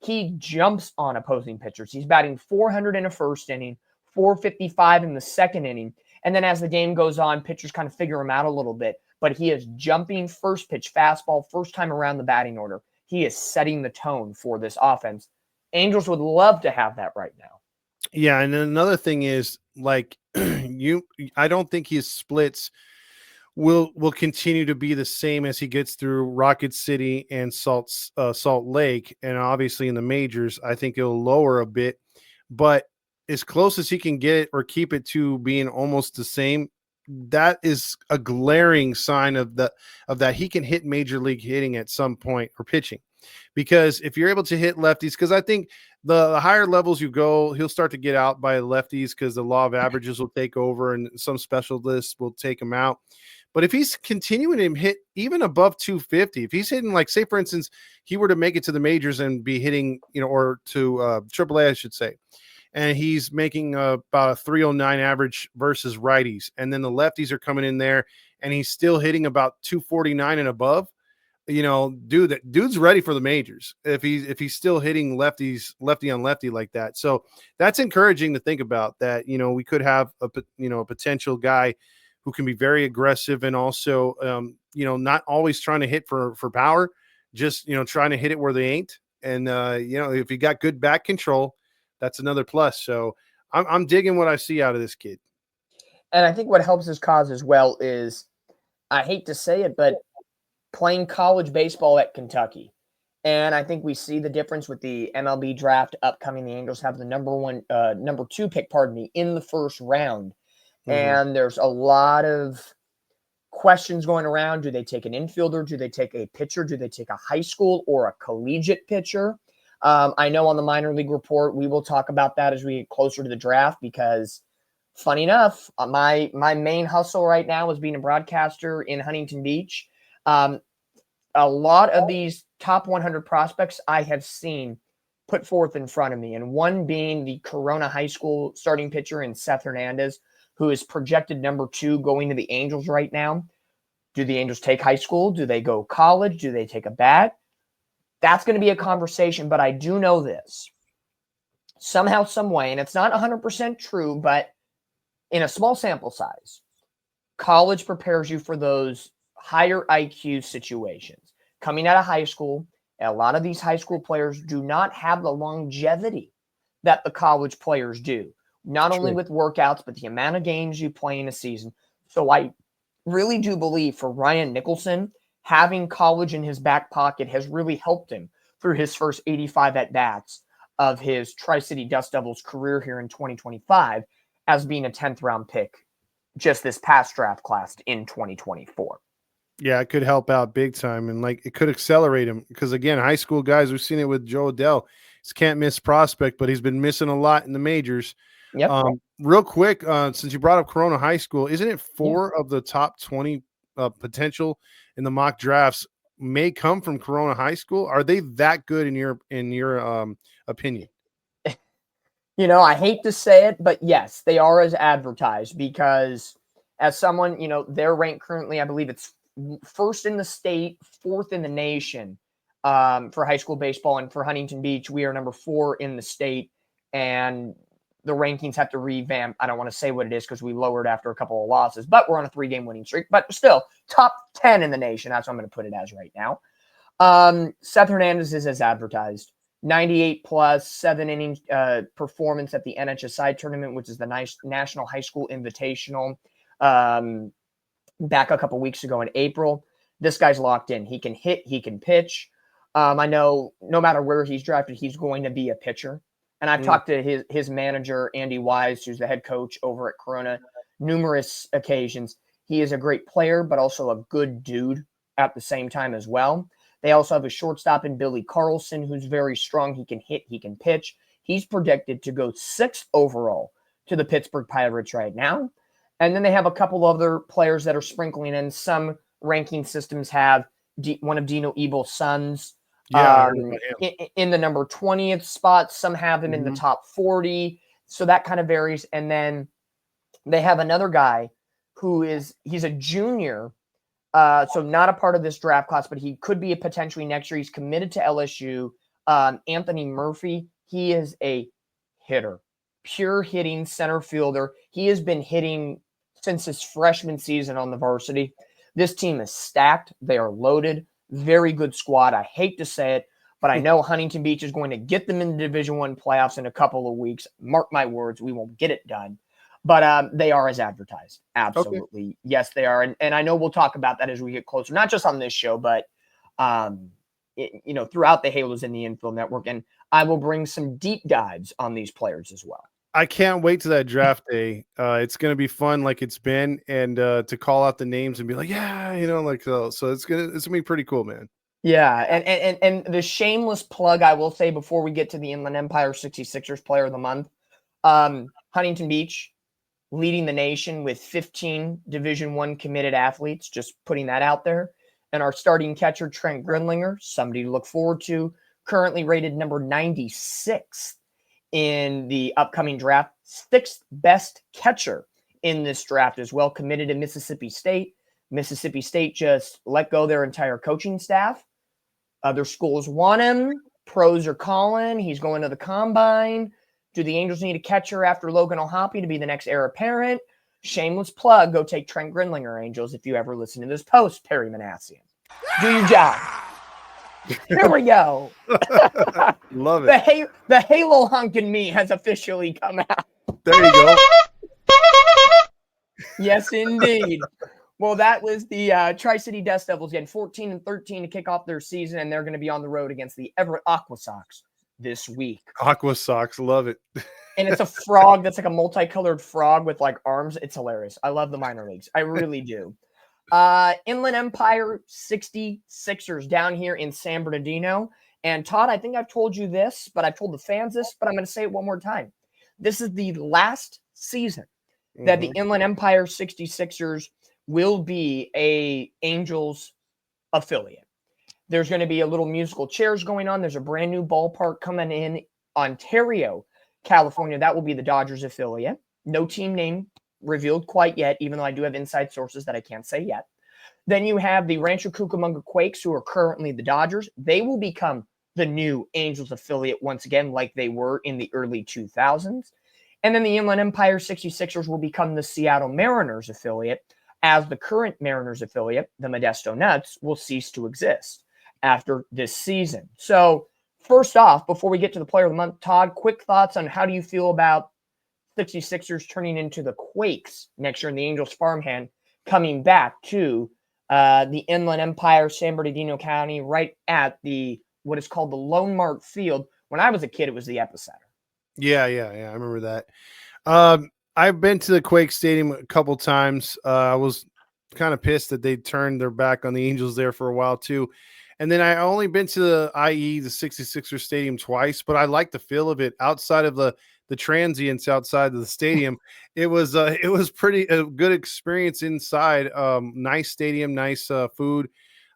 he jumps on opposing pitchers. He's batting 400 in a first inning, 455 in the second inning. And then as the game goes on, pitchers kind of figure him out a little bit. But he is jumping first pitch fastball first time around the batting order. He is setting the tone for this offense. Angels would love to have that right now. Yeah, and another thing is like I don't think his splits will continue to be the same as he gets through Rocket City and Salt Lake, and obviously in the majors, I think it'll lower a bit, but as close as he can get or keep it to being almost the same, that is a glaring sign of that he can hit major league hitting at some point or pitching. Because if you're able to hit lefties, because I think the higher levels you go, he'll start to get out by lefties because the law of averages will take over and some specialists will take him out. But if he's continuing to hit even above 250, if he's hitting, like, say, for instance, he were to make it to the majors and be hitting, or to AAA, I should say, and he's making about a 309 average versus righties, and then the lefties are coming in there and he's still hitting about 249 and above, dude's ready for the majors if he's still hitting lefty on lefty like that. So that's encouraging to think about, that we could have a potential guy who can be very aggressive and also not always trying to hit for power, just trying to hit it where they ain't. And if he got good back control, that's another plus. So I'm digging what I see out of this kid. And I think what helps his cause as well is, I hate to say it, but playing college baseball at Kentucky. And I think we see the difference with the MLB draft upcoming. The Angels have the number 2 pick, in the first round. Mm-hmm. And there's a lot of questions going around. Do they take an infielder? Do they take a pitcher? Do they take a high school or a collegiate pitcher? I know on the minor league report, we will talk about that as we get closer to the draft, because funny enough, my main hustle right now is being a broadcaster in Huntington Beach. A lot of these top 100 prospects I have seen put forth in front of me, and one being the Corona High School starting pitcher in Seth Hernandez, who is projected number 2 going to the Angels right now. Do the Angels take high school? Do they go college? Do they take a bat? That's going to be a conversation, but I do know this. Somehow, some way, and it's not 100% true, but in a small sample size, college prepares you for those higher IQ situations. Coming out of high school, a lot of these high school players do not have the longevity that the college players do, not only with workouts, but the amount of games you play in a season. So I really do believe for Ryan Nicholson, having college in his back pocket has really helped him through his first 85 at-bats of his Tri-City Dust Devils career here in 2025, as being a 10th round pick just this past draft class in 2024. Yeah, it could help out big time, and it could accelerate him, because again, high school guys, we've seen it with Joe Adell. He's can't miss prospect, but he's been missing a lot in the majors. Yep. Real quick, since you brought up Corona High School, isn't it 4 of the top 20 potential in the mock drafts may come from Corona High School? Are they that good in your opinion? I hate to say it, but yes, they are as advertised, because as someone, they're ranked currently, I believe it's 1st in the state, 4th in the nation for high school baseball. And for Huntington Beach, we are number 4 in the state, and the rankings have to revamp. I don't want to say what it is because we lowered after a couple of losses, but we're on a 3-game winning streak, but still top 10 in the nation. That's what I'm going to put it as right now. Seth Hernandez is as advertised. 98 plus 7 inning performance at the NHSI tournament, which is the National High School Invitational, back a couple weeks ago in April. This guy's locked in. He can hit, he can pitch. I know no matter where he's drafted, he's going to be a pitcher. And I've talked to his manager, Andy Wise, who's the head coach over at Corona, numerous occasions. He is a great player, but also a good dude at the same time as well. They also have a shortstop in Billy Carlson, who's very strong. He can hit, he can pitch. He's predicted to go 6th overall to the Pittsburgh Pirates right now. And then they have a couple other players that are sprinkling in. Some ranking systems have one of Dino Ebel's sons in the number 20th spot. Some have him in the top 40. So that kind of varies. And then they have another guy he's a junior. So not a part of this draft class, but he could be a potentially next year. He's committed to LSU. Anthony Murphy, he is a hitter, pure hitting center fielder. He has been hitting since his freshman season on the varsity. This team is stacked. They are loaded. Very good squad. I hate to say it, but I know Huntington Beach is going to get them in the Division I playoffs in a couple of weeks. Mark my words, we won't get it done. But they are as advertised. Absolutely. Okay. Yes, they are. And I know we'll talk about that as we get closer, not just on this show, but throughout the Halos in the Infield Network. And I will bring some deep dives on these players as well. I can't wait to that draft day. It's going to be fun like it's been, and to call out the names and be like, so it's going to be pretty cool, man. Yeah. And the shameless plug, I will say before we get to the Inland Empire 66ers player of the month, Huntington Beach leading the nation with 15 Division I committed athletes, just putting that out there. And our starting catcher, Trent Grinlinger, somebody to look forward to, currently rated number 96 in the upcoming draft, 6th best catcher in this draft as well, committed to Mississippi State. Mississippi State just let go their entire coaching staff. Other schools want him. Pros are calling. He's going to the combine. Do the Angels need a catcher after Logan O'Hoppe to be the next heir apparent? Shameless plug. Go take Trent Grinlinger, Angels, if you ever listen to this post, Perry Manassian. Do your job. Here we go. Love it. The Halo hunk in me has officially come out. There you go. Yes, indeed. Well, that was the Tri-City Dust Devils getting 14-13 to kick off their season, and they're going to be on the road against the Everett Aqua Sox this week. Aqua Sox, love it. And it's a frog that's like a multicolored frog with like arms. It's hilarious. I love the minor leagues. I really do. Inland Empire 66ers down here in San Bernardino. And Todd, I think I've told you this, but I've told the fans this, but I'm going to say it one more time. This is the last season that the Inland Empire 66ers will be a Angels affiliate. There's going to be a little musical chairs going on. There's a brand new ballpark coming in Ontario, California. That will be the Dodgers affiliate. No team name revealed quite yet, even though I do have inside sources that I can't say yet. Then you have the Rancho Cucamonga Quakes, who are currently the Dodgers. They will become the new Angels affiliate once again, like they were in the early 2000s. And then the Inland Empire 66ers will become the Seattle Mariners affiliate, as the current Mariners affiliate, the Modesto Nuts, will cease to exist after this season. So first off, before we get to the player of the month, Todd, quick thoughts on how do you feel about 66ers turning into the Quakes next year in the Angels farmhand, coming back to the Inland Empire, San Bernardino County, right at what is called the Lone Mart Field. When I was a kid, it was the epicenter. Yeah. I remember that. I've been to the Quake Stadium a couple times. I was kind of pissed that they turned their back on the Angels there for a while too. And then I only been to the 66er Stadium twice, but I like the feel of it outside of the transients outside of the stadium. It was pretty a good experience inside. Nice stadium, nice food,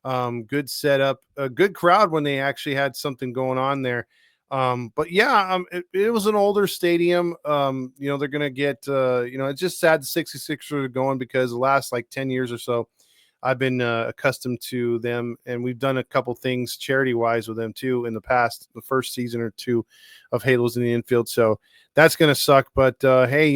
good setup, a good crowd when they actually had something going on there. But yeah, it was an older stadium. They're going to get, it's just sad the 66ers are going because the last like 10 years or so, I've been accustomed to them, and we've done a couple things charity wise with them too in the past, the first season or two of Halos in the Infield. So that's going to suck. But hey,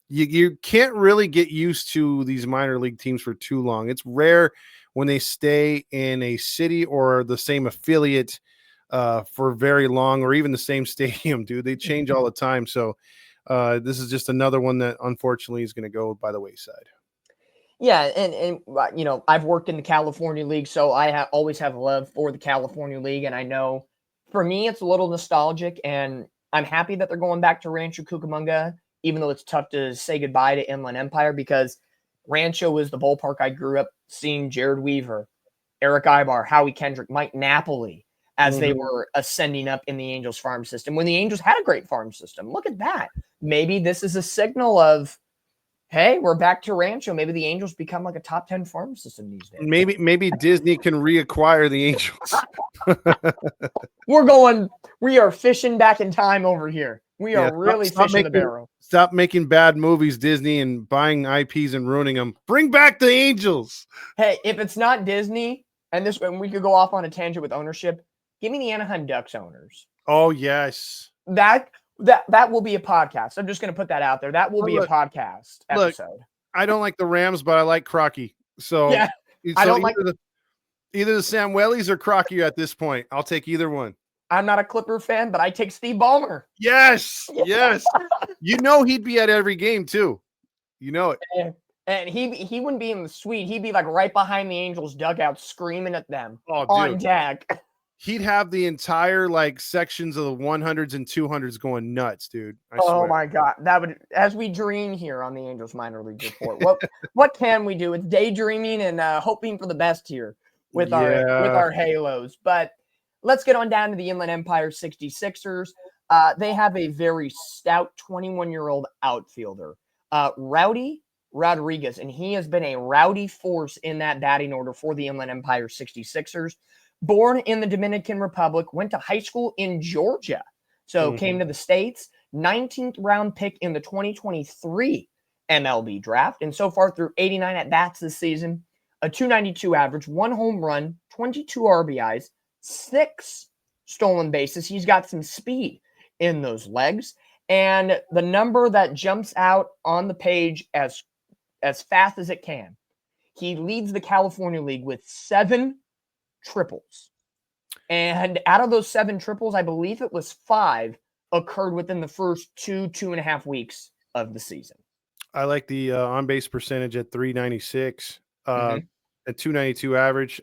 you can't really get used to these minor league teams for too long. It's rare when they stay in a city or the same affiliate for very long, or even the same stadium, dude. They change all the time. So this is just another one that unfortunately is going to go by the wayside. Yeah, and I've worked in the California League, so I always have love for the California League, and I know for me it's a little nostalgic, and I'm happy that they're going back to Rancho Cucamonga, even though it's tough to say goodbye to Inland Empire, because Rancho was the ballpark I grew up seeing Jared Weaver, Eric Ibar, Howie Kendrick, Mike Napoli as they were ascending up in the Angels farm system when the Angels had a great farm system. Look at that. Maybe this is a signal of, hey, we're back to Rancho. Maybe the Angels become like a top 10 farm system these days. Maybe Disney can reacquire the Angels. We are fishing back in time over here. We are really fishing the barrel. Stop making bad movies, Disney, and buying IPs and ruining them. Bring back the Angels. Hey, if it's not Disney, and we could go off on a tangent with ownership, give me the Anaheim Ducks owners. Oh, yes. That will be a podcast. I'm just going to put that out there. That will be a podcast episode. I don't like the Rams, but I like Crocky. So, yeah, I don't like either the Samuelis or Crocky at this point. I'll take either one. I'm not a Clipper fan, but I take Steve Ballmer. Yes. You know he'd be at every game too. You know it. And he wouldn't be in the suite. He'd be like right behind the Angels dugout screaming at them on deck. He'd have the entire like sections of the 100s and 200s going nuts, dude. I swear. My God. That would, as we dream here on the Angels minor league report. What can we do? It's daydreaming and hoping for the best here with our Halos. But let's get on down to the Inland Empire 66ers. They have a very stout 21-year-old outfielder, Rowdy Rodriguez, and he has been a rowdy force in that batting order for the Inland Empire 66ers. Born in the Dominican Republic, went to high school in Georgia, so came to the States, 19th round pick in the 2023 MLB draft, and so far through 89 at-bats this season, a .292 average, 1 home run, 22 RBIs, 6 stolen bases. He's got some speed in those legs, and the number that jumps out on the page as fast as it can, he leads the California League with 7 triples. And out of those 7 triples, I believe it was 5 occurred within the first 2.5 weeks of the season. I like the on-base percentage at 396, at 292 average.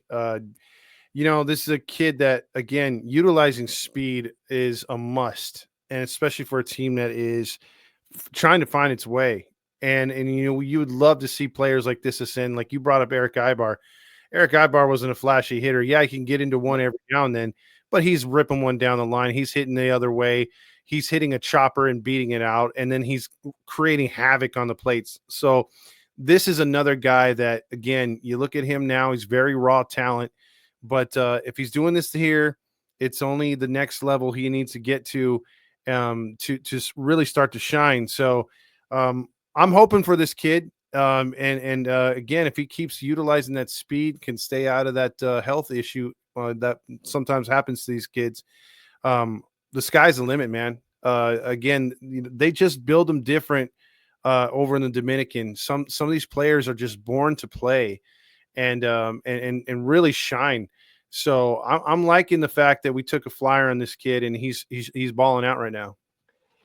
This is a kid that, again, utilizing speed is a must, and especially for a team that is trying to find its way. And you would love to see players like this ascend. Like you brought up Eric Ibar. Eric Ibar wasn't a flashy hitter. Yeah, he can get into one every now and then, but he's ripping one down the line. He's hitting the other way. He's hitting a chopper and beating it out, and then he's creating havoc on the plates. So this is another guy that, again, you look at him now, he's very raw talent, but if he's doing this here, it's only the next level he needs to get to really start to shine. So I'm hoping for this kid. Again, if he keeps utilizing that speed, can stay out of that health issue that sometimes happens to these kids, the sky's the limit, man. Again, they just build them different over in the Dominican. Some of these players are just born to play and really shine. So I'm liking the fact that we took a flyer on this kid and he's balling out right now.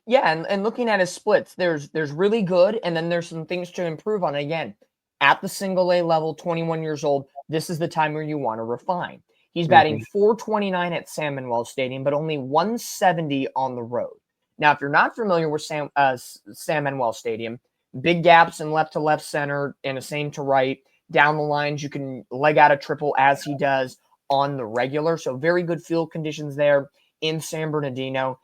Yeah, and looking at his splits, there's really good, and then there's some things to improve on. Again, at the single A level, 21 years old, this is the time where you want to refine. He's batting .429 at San Manuel Stadium, but only .170 on the road. Now, if you're not familiar with San Manuel Stadium, big gaps in left to left center and a same to right. Down the lines, you can leg out a triple as he does on the regular. So very good field conditions there in San Bernardino.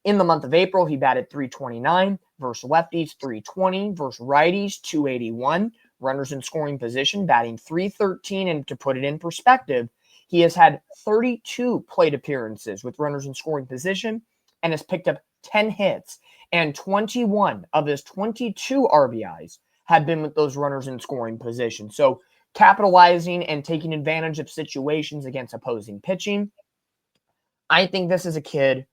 In the month of April, he batted .329 versus lefties, .320 versus righties, .281. Runners in scoring position, batting .313. And to put it in perspective, he has had 32 plate appearances with runners in scoring position and has picked up 10 hits. And 21 of his 22 RBIs have been with those runners in scoring position. So capitalizing and taking advantage of situations against opposing pitching. I think this is a kid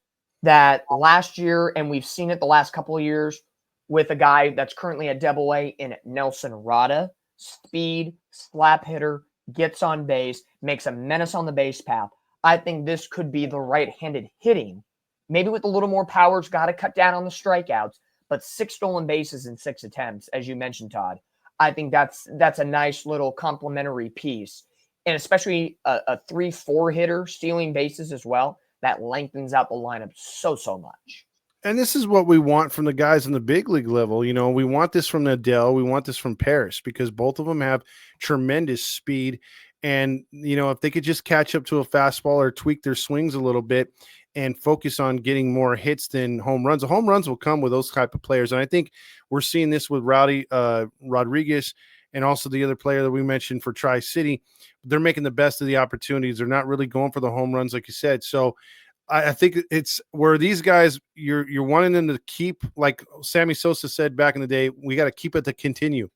that last year, and we've seen it the last couple of years with a guy that's currently at AA in Nelson Rada, speed, slap hitter, gets on base, makes a menace on the base path. I think this could be the right-handed hitting. Maybe with a little more power's got to cut down on the strikeouts, but 6 stolen bases in 6 attempts, as you mentioned, Todd. I think that's a nice little complementary piece. And especially a 3-4 hitter stealing bases as well, that lengthens out the lineup so much. And this is what we want from the guys in the big league level. You know, we want this from Adele. We want this from Paris, because both of them have tremendous speed. And, you know, if they could just catch up to a fastball or tweak their swings a little bit and focus on getting more hits than home runs, the home runs will come with those type of players. And I think we're seeing this with Rowdy Rodriguez and also the other player that we mentioned for Tri-City. They're making the best of the opportunities. They're not really going for the home runs, like you said. So I think it's where these guys, you're wanting them to keep, like Sammy Sosa said back in the day, we got to keep it to continue.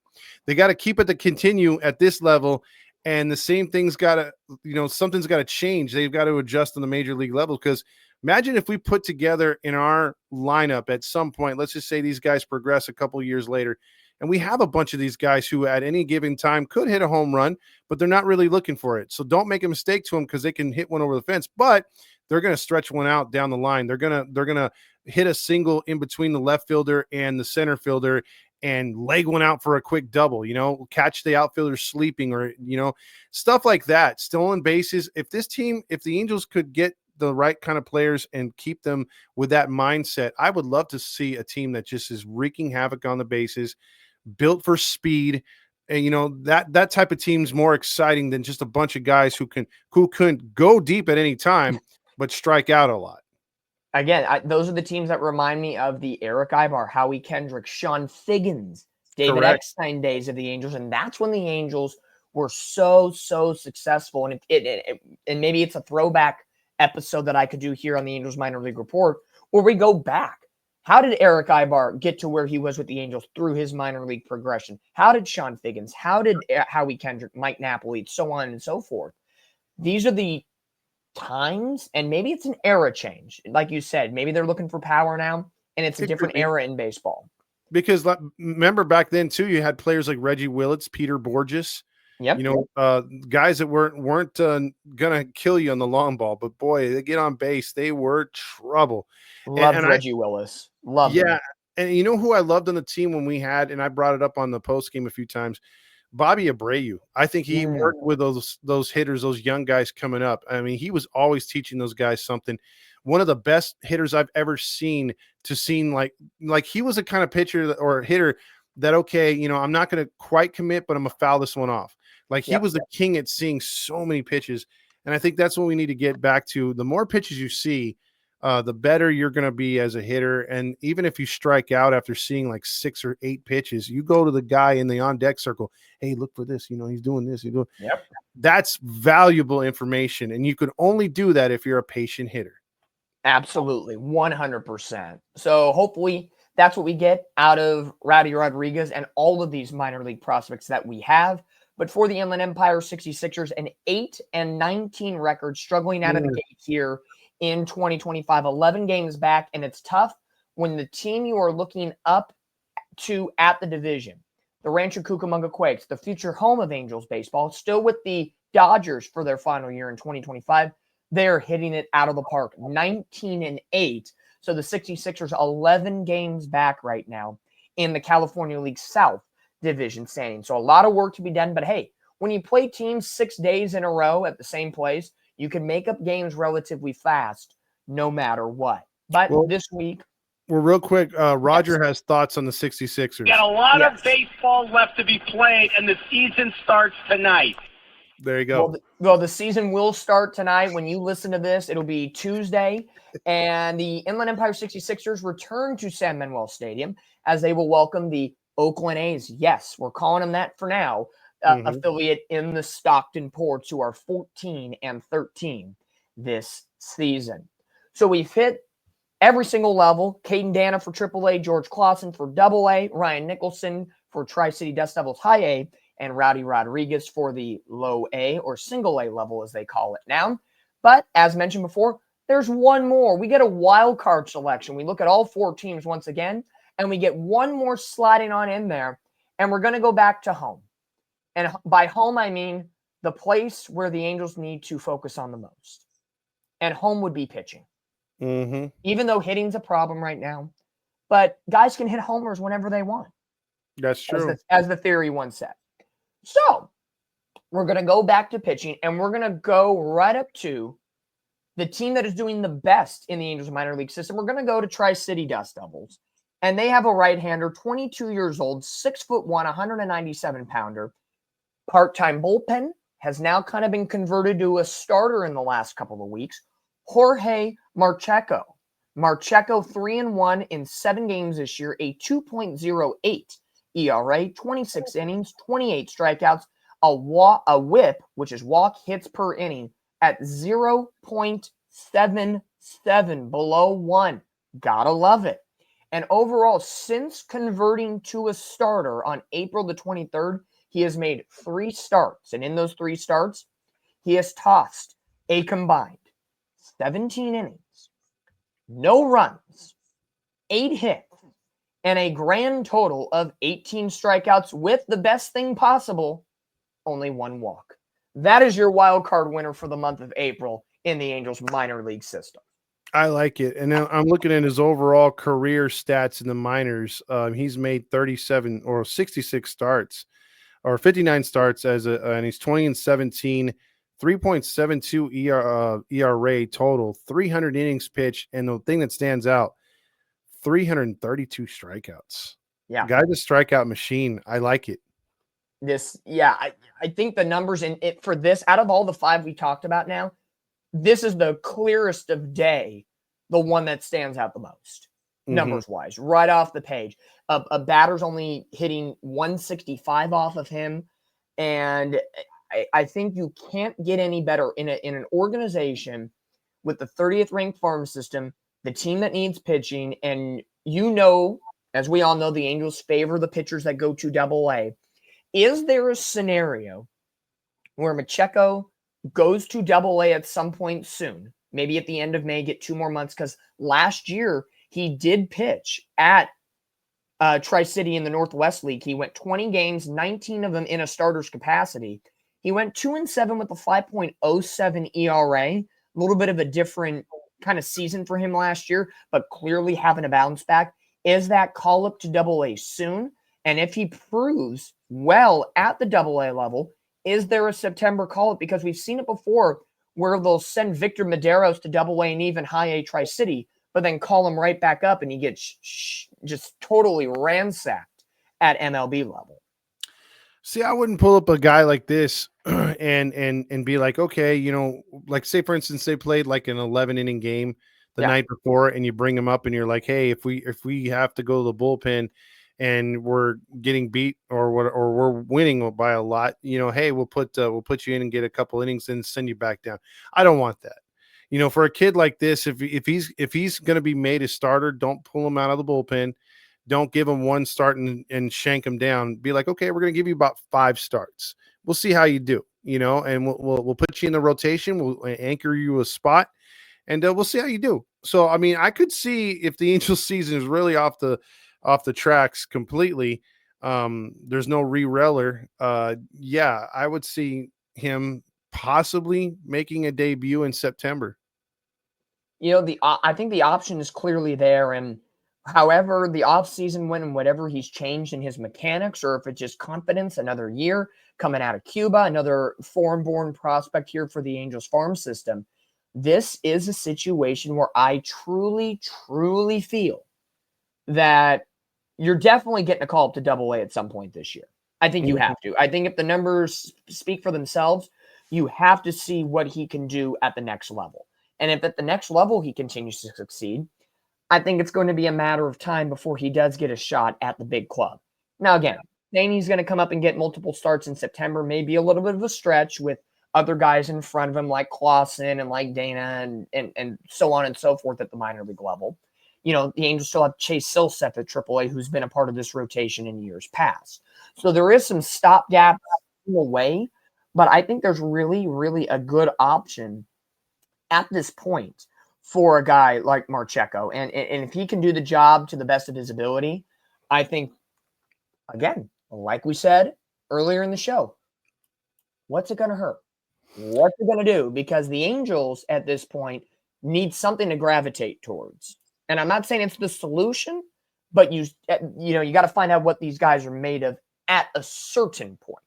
They got to keep it to continue at this level. And the same thing's got to, you know, something's got to change. They've got to adjust on the major league level, because imagine if we put together in our lineup at some point, let's just say these guys progress a couple years later, and we have a bunch of these guys who at any given time could hit a home run, but they're not really looking for it. So don't make a mistake to them, because they can hit one over the fence, but they're going to stretch one out down the line. They're going to hit a single in between the left fielder and the center fielder and leg one out for a quick double, you know, catch the outfielder sleeping, or, you know, stuff like that. Stolen bases. If the Angels could get the right kind of players and keep them with that mindset, I would love to see a team that just is wreaking havoc on the bases, built for speed. And, you know, that type of team's more exciting than just a bunch of guys who can go deep at any time, but strike out a lot. Again, those are the teams that remind me of the Eric Ibar, Howie Kendrick, Sean Figgins, David Eckstein days of the Angels. And that's when the Angels were so successful. And and maybe it's a throwback episode that I could do here on the Angels Minor League Report, where we go back. How did Eric Ibar get to where he was with the Angels through his minor league progression? How did Sean Figgins? How did Howie Kendrick, Mike Napoli, so on and so forth? These are the times, and maybe it's an era change. Like you said, maybe they're looking for power now, and it's a different era in baseball. Because remember back then too, you had players like Reggie Willits, Peter Borges, you know, guys that weren't gonna kill you on the long ball, but boy, they get on base, they were trouble. Loved Reggie Willis. Loved him. And you know who I loved on the team when we had, and I brought it up on the post game a few times, Bobby Abreu. I think he worked with those hitters, those young guys coming up. I mean, he was always teaching those guys something. One of the best hitters I've ever seen like he was a kind of pitcher or hitter that, okay, you know, I'm not going to quite commit, but I'm going to foul this one off. Like he was the king at seeing so many pitches. And I think that's what we need to get back to. The more pitches you see, the better you're going to be as a hitter. And even if you strike out after seeing like 6 or 8 pitches, you go to the guy in the on deck circle. Hey, look for this. You know, he's doing this. That's valuable information. And you could only do that if you're a patient hitter. Absolutely. 100%. So hopefully that's what we get out of Rowdy Rodriguez and all of these minor league prospects that we have. But for the Inland Empire 66ers, an 8-19 record, struggling out of the gate here in 2025, 11 games back, and it's tough when the team you are looking up to at the division, the Rancho Cucamonga Quakes, the future home of Angels baseball, still with the Dodgers for their final year in 2025, they're hitting it out of the park, 19-8. So the 66ers 11 games back right now in the California League South division standing. So a lot of work to be done, but hey, when you play teams 6 days in a row at the same place, you can make up games relatively fast, no matter what. But this week, well, real quick, Roger has thoughts on the 66ers. Got a lot of baseball left to be played, and the season starts tonight. There you go. Well, the season will start tonight. When you listen to this, it'll be Tuesday, and the Inland Empire 66ers return to San Manuel Stadium as they will welcome the Oakland A's. Yes, we're calling them that for now. Affiliate in the Stockton Ports, who are 14-13 this season. So we've hit every single level. Caden Dana for AAA, George Clausen for AA, Ryan Nicholson for Tri-City Dust Devils High A, and Rowdy Rodriguez for the low A or single A level, as they call it now. But as mentioned before, there's one more. We get a wild card selection. We look at all 4 teams once again, and we get one more sliding on in there, and we're going to go back to home. And by home, I mean the place where the Angels need to focus on the most. and home would be pitching. Mm-hmm. Even though hitting's a problem right now, but guys can hit homers whenever they want. That's true. As the theory once said. So we're going to go back to pitching, and we're going to go right up to the team that is doing the best in the Angels minor league system. We're going to go to Tri-City Dust Devils, and they have a right-hander, 22 years old, 6'1", 197-pounder, part-time bullpen, has now kind of been converted to a starter in the last couple of weeks, Jorge Marcheco. Marcheco 3-1 in 7 games this year, a 2.08 ERA, 26 innings, 28 strikeouts, a whip, which is walk hits per inning, at 0.77, below 1. Gotta love it. And overall, since converting to a starter on April the 23rd, he has made 3 starts. And in those 3 starts, he has tossed a combined 17 innings, no runs, 8 hits, and a grand total of 18 strikeouts with the best thing possible, only 1 walk. That is your wild card winner for the month of April in the Angels minor league system. I like it. And now I'm looking at his overall career stats in the minors. He's made 37 or 66 starts or 59 starts and he's 20-17, 3.72 ERA total, 300 innings pitched. And the thing that stands out, 332 strikeouts. Yeah. Guy's a strikeout machine. I like it. I think the numbers in it for this, out of all the 5 we talked about now, this is the clearest of day, the one that stands out the most, numbers wise, right off the page. A batter's only hitting 165 off of him, and I think you can't get any better in an organization with the 30th ranked farm system, the team that needs pitching, and as we all know, the Angels favor the pitchers that go to AA. Is there a scenario where Marcheco goes to AA at some point soon, maybe at the end of May, get 2 more months? Because last year he did pitch at Tri-City in the Northwest League. He went 20 games, 19 of them in a starter's capacity. He went 2-7 with a 5.07 ERA, a little bit of a different kind of season for him last year, but clearly having a bounce back. Is that call up to AA soon? And if he proves well at the AA level, is there a September call-up? Because we've seen it before where they'll send Victor Medeiros to AA and even high A Tri-City, but then call him right back up and he gets just totally ransacked at MLB level. See, I wouldn't pull up a guy like this and be like, okay, like say for instance they played like an 11-inning game the night before, and you bring him up and you're like, hey, if we have to go to the bullpen and we're getting beat or we're winning by a lot, hey, we'll put you in and get a couple innings and send you back down. I don't want that. For a kid like this, if he's going to be made a starter, don't pull him out of the bullpen. Don't give him 1 start and shank him down. Be like, okay, we're going to give you about 5 starts. We'll see how you do, and we'll put you in the rotation. We'll anchor you a spot, and we'll see how you do. So, I mean, I could see if the Angels season is really off the tracks completely, there's no re-reller. I would see him possibly making a debut in September. I think the option is clearly there, and however the offseason went and whatever he's changed in his mechanics, or if it's just confidence, another year coming out of Cuba, another foreign-born prospect here for the Angels farm system, this is a situation where I truly, truly feel that you're definitely getting a call up to AA at some point this year. I think you have to. I think if the numbers speak for themselves, you have to see what he can do at the next level. And if at the next level he continues to succeed, I think it's going to be a matter of time before he does get a shot at the big club. Now, again, saying he's going to come up and get multiple starts in September may be a little bit of a stretch with other guys in front of him like Clausen and like Dana and so on and so forth at the minor league level. The Angels still have Chase Silseth at AAA, who's been a part of this rotation in years past. So there is some stopgap in the way, but I think there's really, really a good option at this point for a guy like Marcheco. And if he can do the job to the best of his ability, I think, again, like we said earlier in the show, what's it going to hurt? What's it going to do? Because the Angels at this point need something to gravitate towards. And I'm not saying it's the solution, but you got to find out what these guys are made of at a certain point.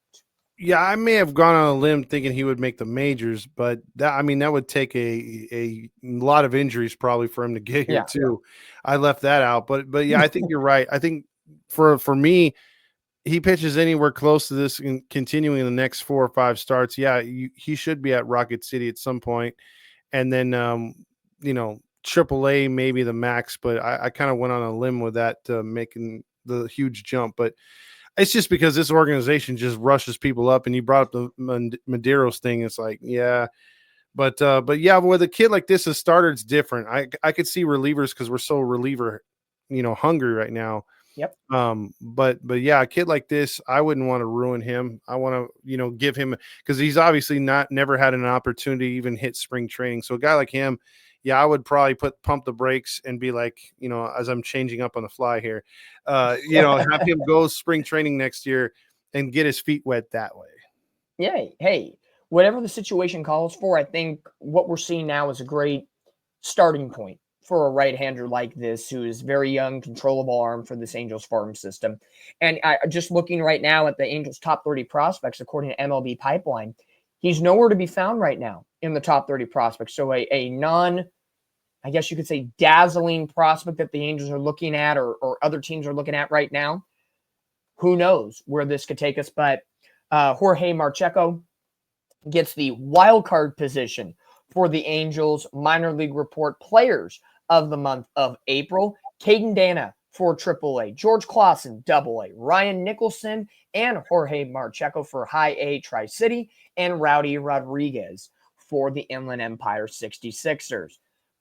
Yeah, I may have gone on a limb thinking he would make the majors, but that would take a lot of injuries probably for him to get here too. I left that out, but yeah, I think you're right. I think for me, he pitches anywhere close to this and continuing the next 4 or 5 starts. Yeah, he should be at Rocket City at some point, and then AAA maybe the max. But I kind of went on a limb with that, making the huge jump, but. It's just because this organization just rushes people up, and you brought up the Medeiros thing. It's like, yeah, but yeah, with a kid like this, a starter, it's different. I could see relievers because we're so reliever, hungry right now. Yep. But yeah, a kid like this, I wouldn't want to ruin him. I want to, give him, because he's obviously never had an opportunity to even hit spring training. So a guy like him, yeah, I would probably pump the brakes and be like, as I'm changing up on the fly here, have him go spring training next year and get his feet wet that way. Yeah. Hey, whatever the situation calls for, I think what we're seeing now is a great starting point for a right-hander like this, who is very young, controllable arm for this Angels farm system. And just looking right now at the Angels top 30 prospects, according to MiLB Pipeline, he's nowhere to be found right now in the top 30 prospects. So a non, I guess you could say, dazzling prospect that the Angels are looking at or other teams are looking at right now. Who knows where this could take us? But Jorge Marcheco gets the wild card position for the Angels minor league report players of the month of April. Caden Dana for AAA, George Clausen, AA, Ryan Nicholson, and Jorge Marcheco for High A Tri-City, and Rowdy Rodriguez for the Inland Empire 66ers.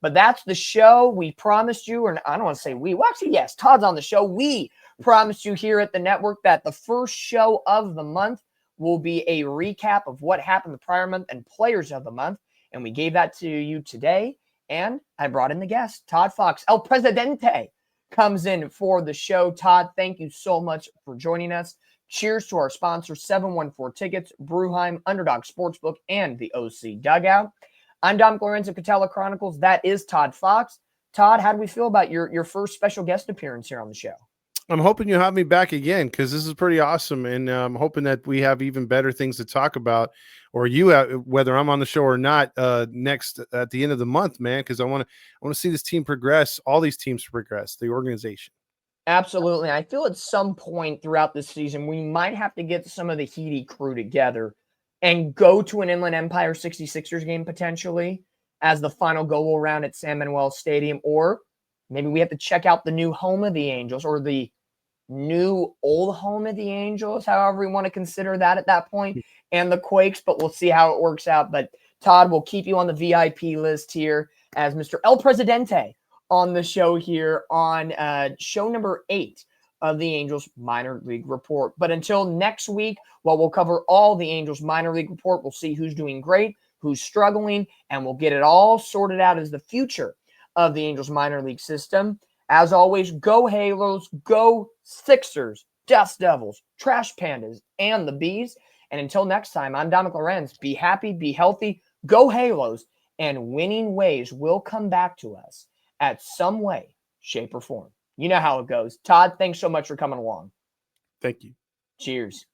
But that's the show. We promised you, or I don't want to say we. Well, actually, yes, Todd's on the show. We promised you here at the network that the first show of the month will be a recap of what happened the prior month and players of the month. And we gave that to you today. And I brought in the guest, Todd Fox. El Presidente comes in for the show. Todd, thank you so much for joining us. Cheers to our sponsors, 714 Tickets, Bruheim, Underdog Sportsbook, and the OC Dugout. I'm Dominick Lorenz of Catella Chronicles. That is Todd Fox. Todd, how do we feel about your first special guest appearance here on the show? I'm hoping you have me back again, because this is pretty awesome, and I'm hoping that we have even better things to talk about, or you, whether I'm on the show or not, next at the end of the month, man. Because I want to see this team progress, all these teams progress, the organization. Absolutely. I feel at some point throughout this season we might have to get some of the HITI crew together and go to an Inland Empire 66ers game potentially as the final go around at San Manuel Stadium, or maybe we have to check out the new home of the Angels, or the new old home of the Angels, however we want to consider that at that point, and the Quakes, but we'll see how it works out. But Todd, will keep you on the VIP list here as Mr. El Presidente on the show here on show number 8 of the Angels Minor League Report. But until next week, we'll cover all the Angels Minor League Report. We'll see who's doing great, who's struggling, and we'll get it all sorted out as the future of the Angels Minor League system. As always, go Halos, go Sixers, Dust Devils, Trash Pandas, and the Bees. And until next time, I'm Dominick Lorenz. Be happy, be healthy, go Halos, and winning ways will come back to us at some way, shape, or form. You know how it goes. Todd, thanks so much for coming along. Thank you. Cheers.